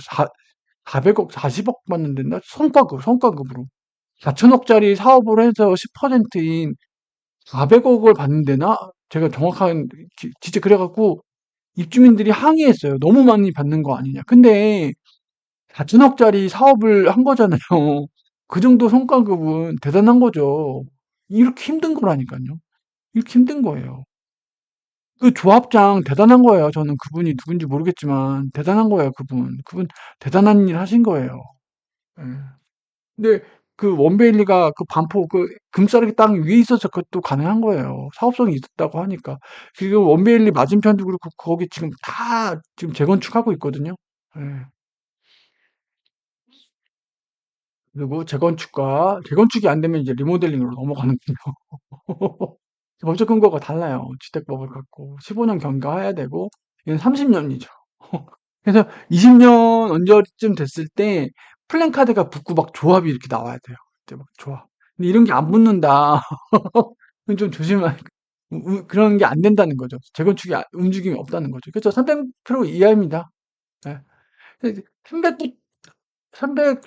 40억 받는다 성과급으로 4천억짜리 사업을 해서 10%인 400억을 받는데나 제가 정확한 진짜 그래갖고 입주민들이 항의했어요. 너무 많이 받는 거 아니냐. 근데 4천억짜리 사업을 한 거잖아요. 그 정도 성과급은 대단한 거죠. 이렇게 힘든 거라니까요. 이렇게 힘든 거예요. 그 조합장 대단한 거예요. 저는 그분이 누군지 모르겠지만 대단한 거예요. 그분 대단한 일 하신 거예요. 예. 근데 그 원베일리가 그 반포 그 금싸르기 땅 위에 있어서 그것도 가능한 거예요. 사업성이 있었다고 하니까. 그리고 원베일리 맞은편도 그렇고 거기 지금 다 지금 재건축하고 있거든요. 예. 그리고 재건축이 안 되면 이제 리모델링으로 넘어가는 거죠. 법적 근거가 달라요. 주택법을 갖고 15년 경과해야 되고 이건 30년이죠. 그래서 20년 언제쯤 됐을 때 플랜카드가 붙고 막 조합이 이렇게 나와야 돼요. 이제 막 조합. 근데 이런 게 안 붙는다. 그건 좀 그런 게 안 된다는 거죠. 재건축이 움직임이 없다는 거죠. 그렇죠. 300% 이하입니다. 예. 300,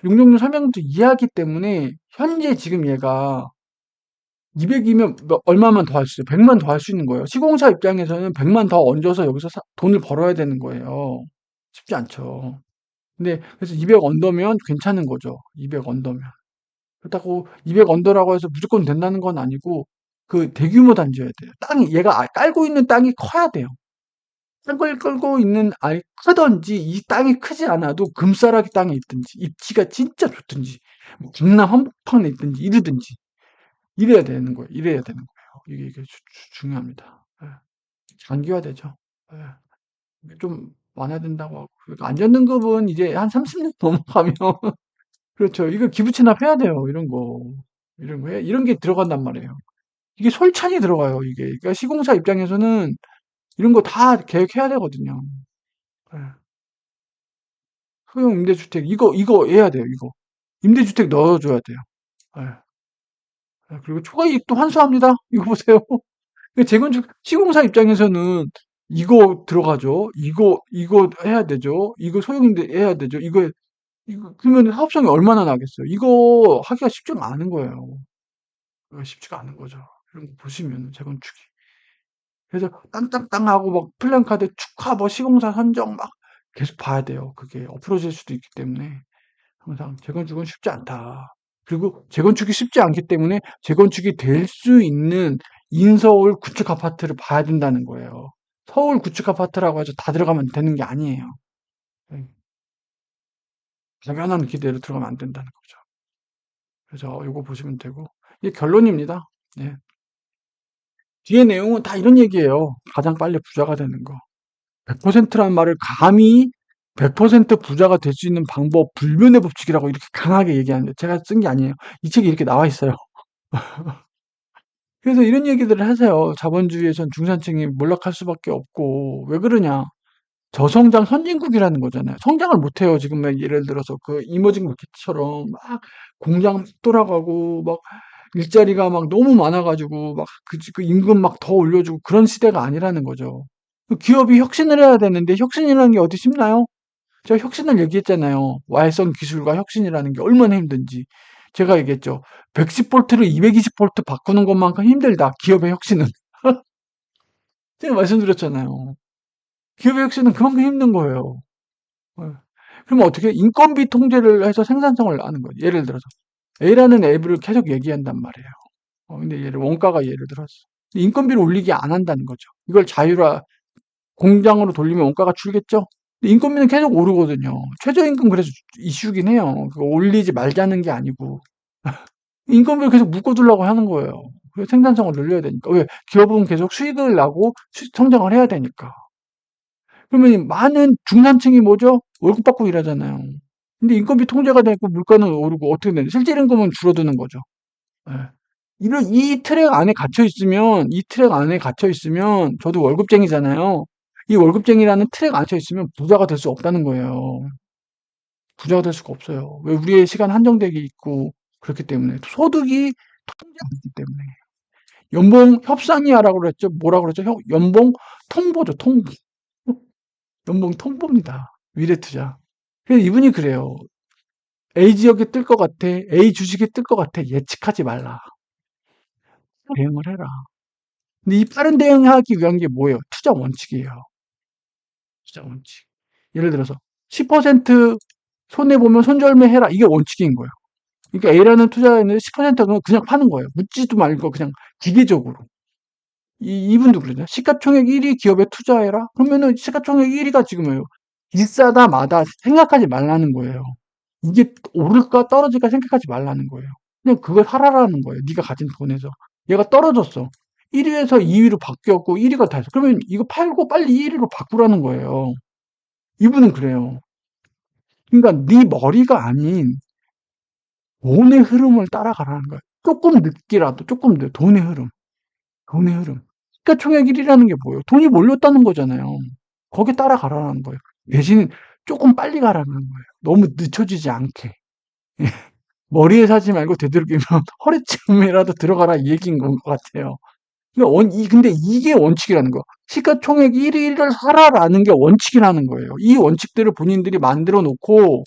666 300도 이하기 때문에 현재 지금 얘가 200이면 얼마만 더 할 수 있어요? 100만 더 할 수 있는 거예요. 시공사 입장에서는 100만 더 얹어서 여기서 돈을 벌어야 되는 거예요. 쉽지 않죠. 근데 그래서 200 언더면 괜찮은 거죠. 200 언더면. 그렇다고 200 언더라고 해서 무조건 된다는 건 아니고 그 대규모 단지여야 돼요. 땅이 얘가 깔고 있는 땅이 커야 돼요. 땅을 끌고 있는 아이 크든지 이 땅이 크지 않아도 금싸라기 땅에 있든지 입지가 진짜 좋든지 뭐 강남 한복판에 있든지 이러든지 이래야 되는 거예요. 이래야 되는 거예요. 이게 중요합니다. 예. 장기화되죠. 예. 이게 좀 완화된다고 하고 그러니까 안전등급은 이제 한 30년 넘어가면 그렇죠. 이거 기부 체납해야 돼요. 이런 거. 이런 거에 이런 게 들어간단 말이에요. 이게 솔찬히 들어가요, 이게. 그러니까 시공사 입장에서는 이런 거 다 계획해야 되거든요. 예. 소형 임대주택 이거 해야 돼요, 이거. 임대주택 넣어줘야 돼요. 예. 예, 그리고 초과이익도 환수합니다. 이거 보세요. 재건축 시공사 입장에서는 이거 들어가죠. 이거 해야 되죠. 이거 소형임대 해야 되죠. 이거 그러면 사업성이 얼마나 나겠어요. 이거 하기가 쉽지가 않은 거예요. 쉽지가 않은 거죠. 이런 거 보시면 재건축이. 그래서 땅땅땅하고 막 플랜카드 축하 뭐 시공사 선정 막 계속 봐야 돼요. 그게 엎어질 수도 있기 때문에 항상 재건축은 쉽지 않다. 그리고 재건축이 쉽지 않기 때문에 재건축이 될 수 있는 인서울 구축 아파트를 봐야 된다는 거예요. 서울 구축 아파트라고 해서 다 들어가면 되는 게 아니에요. 네. 막연한 기대로 들어가면 안 된다는 거죠. 그래서 요거 보시면 되고 이게 결론입니다. 네. 뒤에 내용은 다 이런 얘기예요. 가장 빨리 부자가 되는 거. 100%란 말을 감히 100% 부자가 될 수 있는 방법, 불변의 법칙이라고 이렇게 강하게 얘기하는데 제가 쓴 게 아니에요. 이 책에 이렇게 나와 있어요. 그래서 이런 얘기들을 하세요. 자본주의에선 중산층이 몰락할 수밖에 없고 왜 그러냐? 저성장 선진국이라는 거잖아요. 성장을 못 해요. 지금 막 예를 들어서 그 이머징 마켓처럼 막 공장 막 돌아가고 막 일자리가 막 너무 많아가지고 막 그 임금 막 더 올려주고 그런 시대가 아니라는 거죠. 기업이 혁신을 해야 되는데 혁신이라는 게 어디 쉽나요? 제가 혁신을 얘기했잖아요. 와해성 기술과 혁신이라는 게 얼마나 힘든지. 제가 얘기했죠. 110볼트를 220볼트 바꾸는 것만큼 힘들다. 기업의 혁신은. 제가 말씀드렸잖아요. 기업의 혁신은 그만큼 힘든 거예요. 예. 그러면 어떻게 인건비 통제를 해서 생산성을 하는 거예요. 예를 들어서 A라는 앱을 계속 얘기한단 말이에요. 근데 얘를 원가가 예를 들어서 인건비를 올리기 안 한다는 거죠. 이걸 자율화 공장으로 돌리면 원가가 줄겠죠? 근데 인건비는 계속 오르거든요. 최저임금 그래서 이슈긴 해요. 그거 올리지 말자는 게 아니고 인건비를 계속 묶어두려고 하는 거예요. 그래서 생산성을 늘려야 되니까. 왜? 기업은 계속 수익을 나고 성장을 해야 되니까. 그러면 많은 중산층이 뭐죠? 월급 받고 일하잖아요. 근데 인건비 통제가 되고 물가는 오르고 어떻게 되냐? 실질 임금은 줄어드는 거죠. 예. 이런 이 트랙 안에 갇혀 있으면 이 트랙 안에 갇혀 있으면 저도 월급쟁이잖아요. 이 월급쟁이라는 트랙 안에 갇혀 있으면 부자가 될 수 없다는 거예요. 부자가 될 수가 없어요. 왜? 우리의 시간 한정되게 있고 그렇기 때문에 소득이 통제되기 때문에 연봉 협상이야라고 그랬죠. 뭐라고 그랬죠? 연봉 통보죠. 통보. 연봉 통보입니다. 미래투자. 그래서 이분이 그래요. A 지역에 뜰 것 같아. A 주식에 뜰 것 같아. 예측하지 말라. 대응을 해라. 근데 이 빠른 대응하기 위한 게 뭐예요? 투자 원칙이에요. 투자 원칙. 예를 들어서 10% 손해보면 손절매 해라. 이게 원칙인 거예요. 그러니까 A라는 투자에는 10%는 그냥 파는 거예요. 묻지도 말고 그냥 기계적으로. 이분도 그러죠. 시가총액 1위 기업에 투자해라? 그러면은 시가총액 1위가 지금요. 비싸다 마다 생각하지 말라는 거예요. 이게 오를까 떨어질까 생각하지 말라는 거예요. 그냥 그걸 사라라는 거예요. 네가 가진 돈에서. 얘가 떨어졌어. 1위에서 2위로 바뀌었고 1위가 다 했어. 그러면 이거 팔고 빨리 1위로 바꾸라는 거예요. 이분은 그래요. 그러니까 네 머리가 아닌 돈의 흐름을 따라가라는 거예요. 조금 늦게라도 조금 늦 돈의 흐름. 돈의 흐름. 시가총액 1위라는 게 뭐예요? 돈이 몰렸다는 거잖아요. 거기에 따라가라는 거예요. 대신 조금 빨리 가라는 거예요. 너무 늦춰지지 않게. 머리에 사지 말고 되도록이면 허리쯤이라도 들어가라 이 얘기인 것 같아요. 그러니까 근데 이게 원칙이라는 거. 시가총액 1위를 사라라는 게 원칙이라는 거예요. 이 원칙들을 본인들이 만들어 놓고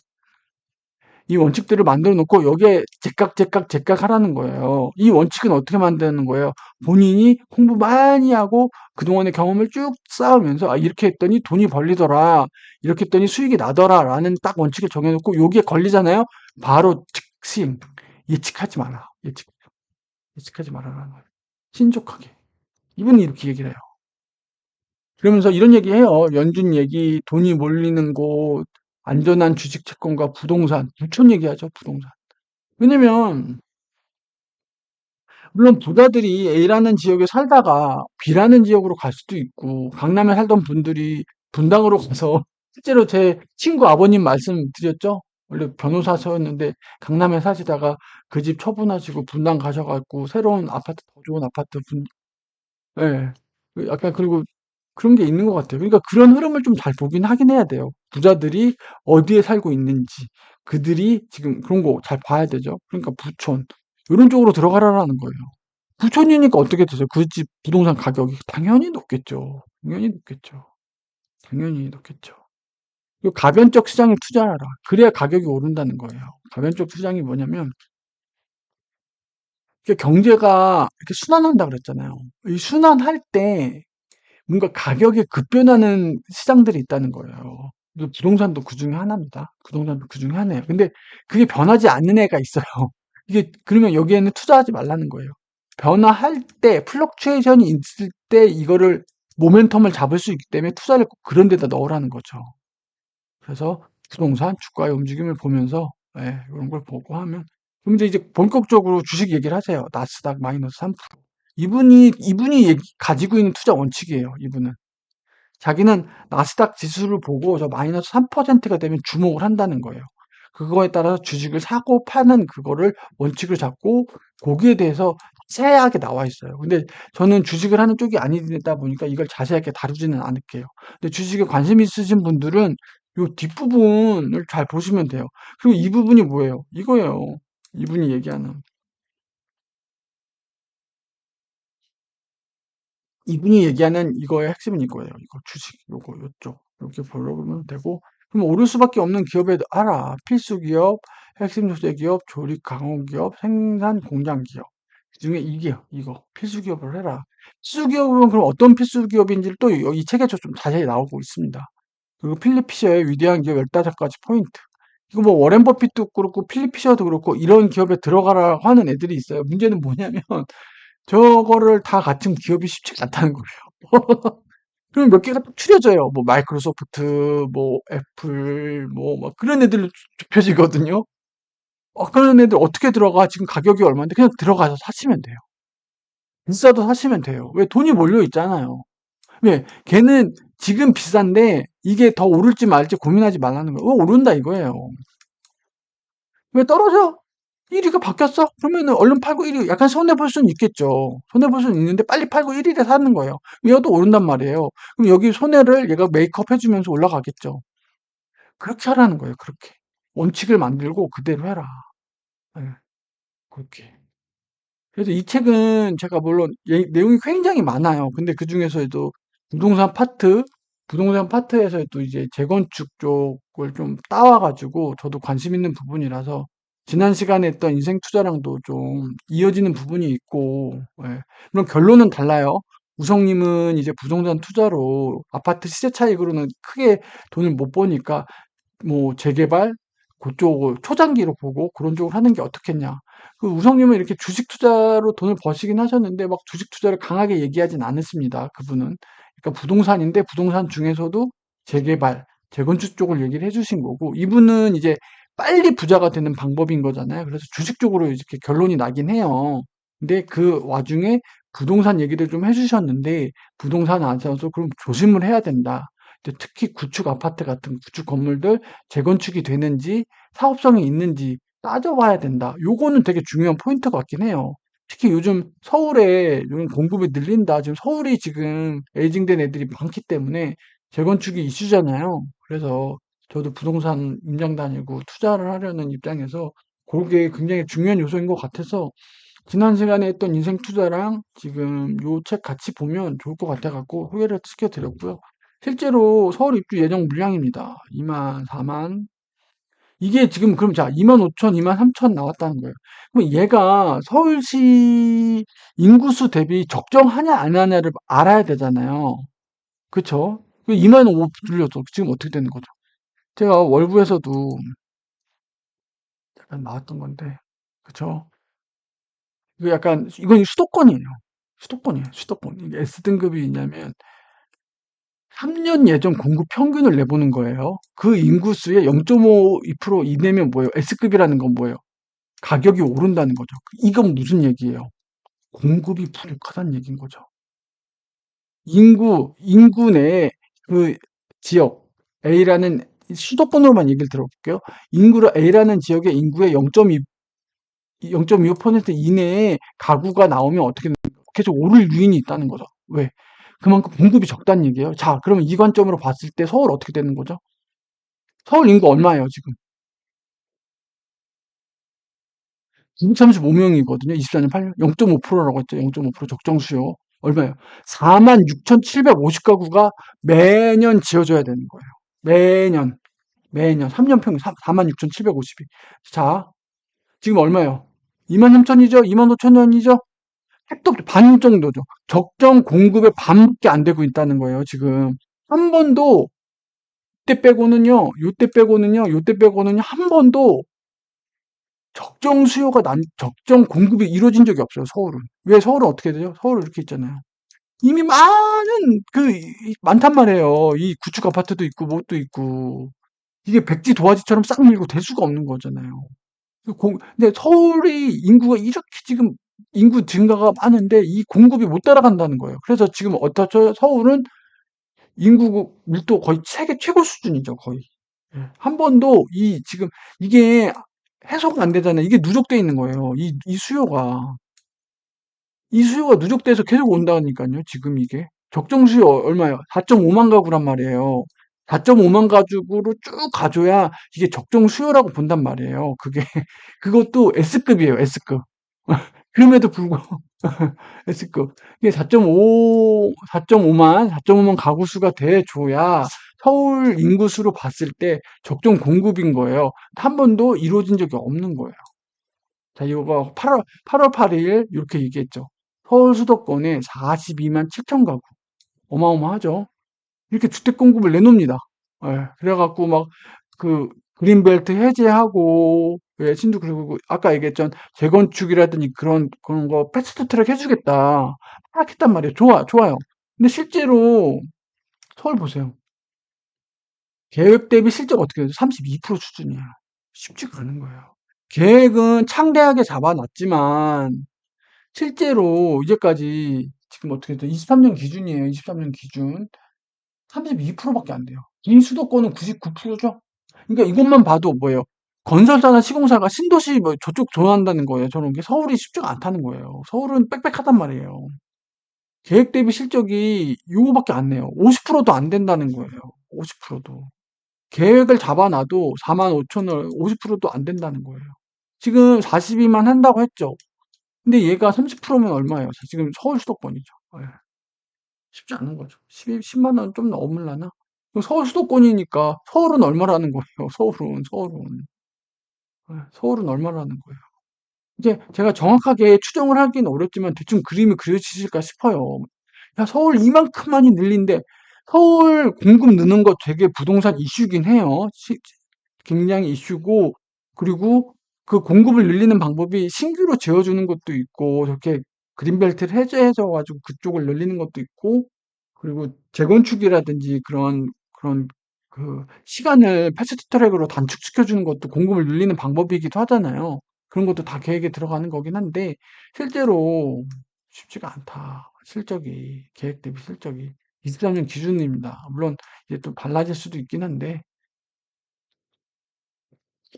이 원칙들을 만들어 놓고 여기에 제깍 하라는 거예요. 이 원칙은 어떻게 만드는 거예요? 본인이 공부 많이 하고 그동안의 경험을 쭉 쌓으면서 아, 이렇게 했더니 돈이 벌리더라. 이렇게 했더니 수익이 나더라. 라는 딱 원칙을 정해놓고 여기에 걸리잖아요. 바로 즉시 예측하지 마라. 예측하지 말아라는 거예요. 신속하게. 이분이 이렇게 얘기를 해요. 그러면서 이런 얘기 해요. 연준 얘기, 돈이 몰리는 곳, 안전한 주식 채권과 부동산, 부촌 얘기하죠, 부동산. 왜냐면, 물론 부자들이 A라는 지역에 살다가 B라는 지역으로 갈 수도 있고, 강남에 살던 분들이 분당으로 가서, 실제로 제 친구 아버님 말씀 드렸죠? 원래 변호사셨는데 강남에 사시다가 그 집 처분하시고 분당 가셔갖고 새로운 아파트, 더 좋은 아파트 예. 약간 그리고 그런 게 있는 것 같아요. 그러니까 그런 흐름을 좀 잘 보긴 하긴 해야 돼요. 부자들이 어디에 살고 있는지, 그들이 지금 그런 거 잘 봐야 되죠. 그러니까 부촌, 이런 쪽으로 들어가라라는 거예요. 부촌이니까 어떻게 되세요? 그 집 부동산 가격이 당연히 높겠죠. 당연히 높겠죠. 당연히 높겠죠. 그리고 가변적 시장에 투자하라. 그래야 가격이 오른다는 거예요. 가변적 시장이 뭐냐면, 이게 경제가 이렇게 순환한다 그랬잖아요. 이 순환할 때 뭔가 가격이 급변하는 시장들이 있다는 거예요. 부동산도 그 중에 하나입니다. 부동산도 그 중에 하나예요. 근데 그게 변하지 않는 애가 있어요. 이게 그러면 여기에는 투자하지 말라는 거예요. 변화할 때 플럭추에이션이 있을 때 이거를 모멘텀을 잡을 수 있기 때문에 투자를 꼭 그런 데다 넣으라는 거죠. 그래서 부동산 주가의 움직임을 보면서 이런 걸 보고 하면 그럼 이제 본격적으로 주식 얘기를 하세요. 나스닥 마이너스 3%. 이분이 가지고 있는 투자 원칙이에요. 이분은. 자기는 나스닥 지수를 보고 저 마이너스 3%가 되면 주목을 한다는 거예요. 그거에 따라서 주식을 사고 파는 그거를 원칙을 잡고 거기에 대해서 자세하게 나와 있어요. 근데 저는 주식을 하는 쪽이 아니다 보니까 이걸 자세하게 다루지는 않을게요. 근데 주식에 관심 있으신 분들은 요 뒷부분을 잘 보시면 돼요. 그리고 이 부분이 뭐예요? 이거예요. 이분이 얘기하는. 이분이 얘기하는 이거의 핵심은 이거예요. 이거 주식, 요거, 요쪽. 이렇게 보면 되고. 그럼 오를 수밖에 없는 기업에 알아. 필수 기업, 핵심 소재 기업, 조립 강호 기업, 생산 공장 기업. 그 중에 이거. 필수 기업을 해라. 필수 기업은 그럼 어떤 필수 기업인지를 또 이 책에서 좀 자세히 나오고 있습니다. 그리고 필립 피셔의 위대한 기업 15가지 포인트. 이거 뭐 워렌 버핏도 그렇고 필립 피셔도 그렇고 이런 기업에 들어가라고 하는 애들이 있어요. 문제는 뭐냐면 저거를 다 갖춘 기업이 쉽지가 않다는 거예요. 그럼 몇 개가 또 추려져요. 뭐 마이크로소프트, 뭐 애플, 뭐 막 그런 애들로 좁혀지거든요. 그런 애들 어떻게 들어가? 지금 가격이 얼마인데 그냥 들어가서 사시면 돼요. 비싸도 사시면 돼요. 왜 돈이 몰려 있잖아요. 왜 걔는 지금 비싼데 이게 더 오를지 말지 고민하지 말라는 거예요. 오른다 이거예요. 왜 떨어져? 1위가 바뀌었어? 그러면은 얼른 팔고 1위 약간 손해 볼 수는 있겠죠. 손해 볼 수는 있는데 빨리 팔고 1위에 사는 거예요. 얘도 오른단 말이에요. 그럼 여기 손해를 얘가 메이크업 해주면서 올라가겠죠. 그렇게 하라는 거예요. 그렇게 원칙을 만들고 그대로 해라. 예, 그렇게. 그래서 이 책은 제가 물론 내용이 굉장히 많아요. 근데 그 중에서도 부동산 파트, 부동산 파트에서 또 이제 재건축 쪽을 좀 따와가지고 저도 관심 있는 부분이라서 지난 시간에 했던 인생 투자랑도 좀 이어지는 부분이 있고, 물론 결론은 달라요. 우성님은 이제 부동산 투자로 아파트 시세 차익으로는 크게 돈을 못 버니까 뭐 재개발 그쪽을 초장기로 보고 그런 쪽으로 하는 게 어떻겠냐. 그 우성님은 이렇게 주식 투자로 돈을 버시긴 하셨는데 막 주식 투자를 강하게 얘기하진 않으십니다. 그분은. 그러니까 부동산인데 부동산 중에서도 재개발, 재건축 쪽을 얘기를 해주신 거고 이분은 이제 빨리 부자가 되는 방법인 거잖아요. 그래서 주식 쪽으로 이렇게 결론이 나긴 해요. 근데 그 와중에 부동산 얘기를 좀 해주셨는데 부동산 안에서 그럼 조심을 해야 된다. 특히 구축 아파트 같은 구축 건물들 재건축이 되는지 사업성이 있는지 따져봐야 된다. 요거는 되게 중요한 포인트 같긴 해요. 특히 요즘 서울에 요즘 공급이 늘린다. 지금 서울이 지금 에이징된 애들이 많기 때문에 재건축이 이슈잖아요. 그래서 저도 부동산 임장 다니고 투자를 하려는 입장에서 그게 굉장히 중요한 요소인 것 같아서 지난 시간에 했던 인생 투자랑 지금 요 책 같이 보면 좋을 것 같아갖고 소개를 시켜드렸고요. 실제로 서울 입주 예정 물량입니다. 2만, 4만. 이게 지금 그럼 자, 2만 5천, 2만 3천 나왔다는 거예요. 그럼 얘가 서울시 인구수 대비 적정하냐 안 하냐를 알아야 되잖아요. 그쵸? 2만 5 들려서 지금 어떻게 되는 거죠? 제가 월부에서도 잠깐 나왔던 건데, 그쵸? 이거 약간, 이건 수도권이에요. 수도권이에요, 수도권. 이게 S등급이 있냐면, 3년 예전 공급 평균을 내보는 거예요. 그 인구수의 0.52% 이내면 뭐예요? S급이라는 건 뭐예요? 가격이 오른다는 거죠. 이건 무슨 얘기예요? 공급이 부족하다는 얘기인 거죠. 인구 내에 그 지역, A라는 수도권으로만 얘기를 들어볼게요. 인구를 A라는 지역의 인구의 0.25% 이내에 가구가 나오면 어떻게 되는 거예요? 계속 오를 유인이 있다는 거죠. 왜? 그만큼 공급이 적다는 얘기예요. 자, 그러면 이 관점으로 봤을 때 서울 어떻게 되는 거죠? 서울 인구 얼마예요, 지금? 935명이거든요. 24년 8년. 0.5%라고 했죠. 0.5% 적정 수요. 얼마예요? 46,750가구가 매년 지어져야 되는 거예요. 매년. 3년 평균 46,750이. 자, 지금 얼마예요? 23,000이죠? 25,000년이죠? 택도 없죠. 반 정도죠. 적정 공급의 반밖에 안 되고 있다는 거예요, 지금. 한 번도, 요때 빼고는요, 한 번도 적정 공급이 이루어진 적이 없어요, 서울은. 왜 서울은 어떻게 되죠? 서울은 이렇게 있잖아요. 이미 많단 말이에요. 이 구축 아파트도 있고, 뭣도 있고. 이게 백지 도화지처럼 싹 밀고 될 수가 없는 거잖아요. 근데 서울이 인구가 이렇게 지금 인구 증가가 많은데 이 공급이 못 따라간다는 거예요. 그래서 지금 어떻죠? 서울은 인구 밀도 거의 세계 최고 수준이죠, 거의. 예. 한 번도 지금 이게 해소가 안 되잖아요. 이게 누적돼 있는 거예요. 이 수요가. 이 수요가 누적돼서 계속 온다니까요, 지금 이게. 적정 수요 얼마예요? 4.5만 가구란 말이에요. 4.5만 가구로 쭉 가줘야 이게 적정 수요라고 본단 말이에요. 그것도 S급이에요, S급. 그럼에도 불구하고, S급. 이게 4.5만 가구 수가 돼줘야 서울 인구수로 봤을 때 적정 공급인 거예요. 한 번도 이루어진 적이 없는 거예요. 자, 이거 8월 8일 이렇게 얘기했죠. 서울 수도권에 42만 7천 가구. 어마어마하죠. 이렇게 주택 공급을 내놓습니다. 예, 그래갖고 막 그 그린벨트 해제하고 왜 신도 그리고 아까 얘기했던 재건축이라든지 그런 거 패스트트랙 해주겠다. 막 했단 말이에요. 좋아요. 근데 실제로 서울 보세요. 계획 대비 실적 어떻게 되죠? 32% 수준이에요. 쉽지가 않은 거예요. 계획은 창대하게 잡아놨지만 실제로 이제까지 지금 어떻게 돼? 23년 기준이에요. 23년 기준. 32%밖에 안 돼요. 이 수도권은 99%죠? 그러니까 이것만 봐도 뭐예요? 건설사나 시공사가 신도시 뭐 저쪽 좋아한다는 거예요. 저런 게 서울이 쉽지가 않다는 거예요. 서울은 빽빽하단 말이에요. 계획 대비 실적이 요거밖에 안 내요. 50%도 안 된다는 거예요. 50%도. 계획을 잡아놔도 4만 5천을 50%도 안 된다는 거예요. 지금 42만 한다고 했죠. 근데 얘가 30%면 얼마예요? 지금 서울 수도권이죠. 예. 쉽지 않은 거죠. 10만 원 좀 넘으려나? 서울 수도권이니까 서울은 얼마라는 거예요. 서울은 얼마라는 거예요. 이제 제가 정확하게 추정을 하기는 어렵지만 대충 그림이 그려지실까 싶어요. 야, 서울 이만큼 많이 늘린데 서울 공급 느는 거 되게 부동산 이슈긴 해요. 굉장히 이슈고 그리고 그 공급을 늘리는 방법이 신규로 지어주는 것도 있고 저렇게 그린벨트를 해제해서 가지고 그쪽을 늘리는 것도 있고 그리고 재건축이라든지 그런 그 시간을 패스트 트랙으로 단축시켜 주는 것도 공급을 늘리는 방법이기도 하잖아요. 그런 것도 다 계획에 들어가는 거긴 한데 실제로 쉽지가 않다. 실적이 계획 대비 실적이 23년 기준입니다. 물론 이제 또 달라질 수도 있긴 한데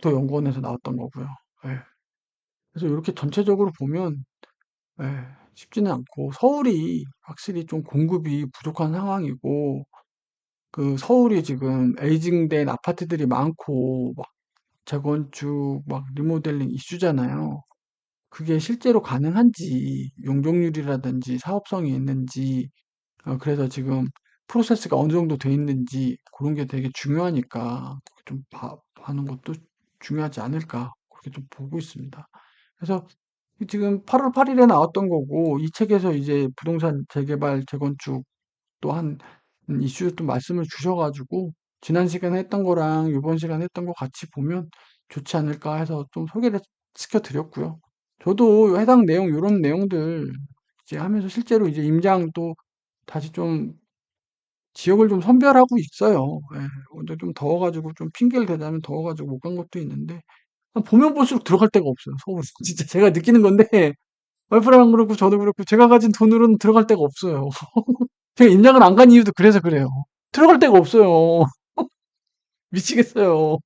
또 연구원에서 나왔던 거고요. 예. 그래서 이렇게 전체적으로 보면 예, 쉽지는 않고 서울이 확실히 좀 공급이 부족한 상황이고 그 서울이 지금 에이징된 아파트들이 많고 막 재건축 막 리모델링 이슈잖아요. 그게 실제로 가능한지 용적률이라든지 사업성이 있는지 그래서 지금 프로세스가 어느 정도 돼 있는지 그런 게 되게 중요하니까 좀 봐는 것도 중요하지 않을까 그렇게 좀 보고 있습니다. 그래서 지금 8월 8일에 나왔던 거고 이 책에서 이제 부동산 재개발 재건축 또한 이슈 또 말씀을 주셔가지고 지난 시간에 했던 거랑 이번 시간에 했던 거 같이 보면 좋지 않을까 해서 좀 소개를 시켜드렸고요. 저도 해당 내용 이런 내용들 이제 하면서 실제로 이제 임장도 다시 좀 지역을 좀 선별하고 있어요. 예. 근데 좀 더워가지고 좀 핑계를 대자면 더워가지고 못 간 것도 있는데 보면 볼수록 들어갈 데가 없어요. 서울은 진짜 제가 느끼는 건데 와이프랑 그렇고 저도 그렇고 제가 가진 돈으로는 들어갈 데가 없어요. 제가 임장을 안 간 이유도 그래서 그래요. 들어갈 데가 없어요. 미치겠어요.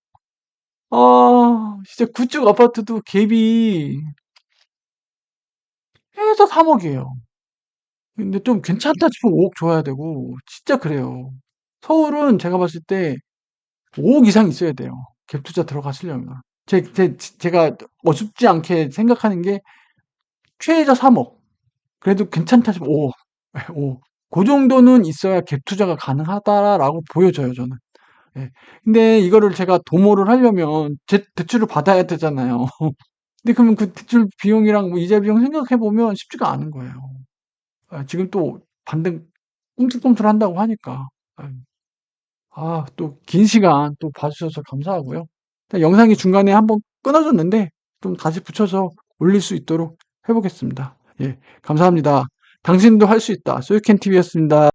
진짜 구축 아파트도 갭이 최소 3억이에요. 근데 좀 괜찮다 싶으면 5억 줘야 되고, 진짜 그래요. 서울은 제가 봤을 때 5억 이상 있어야 돼요. 갭 투자 들어가시려면. 제가 어줍지 않게 생각하는 게 최저 3억. 그래도 괜찮다 싶으면 5억. 5억. 그 정도는 있어야 갭 투자가 가능하다라고 보여져요, 저는. 예. 근데 이거를 제가 도모를 하려면 대출을 받아야 되잖아요. 근데 그러면 그 대출 비용이랑 뭐 이자 비용 생각해 보면 쉽지가 않은 거예요. 지금 또 반등 꿈틀꿈틀한다고 하니까. 또 긴 시간 또 봐주셔서 감사하고요. 일단 영상이 중간에 한번 끊어졌는데 좀 다시 붙여서 올릴 수 있도록 해보겠습니다. 예, 감사합니다. 당신도 할 수 있다. 소유캔 TV였습니다.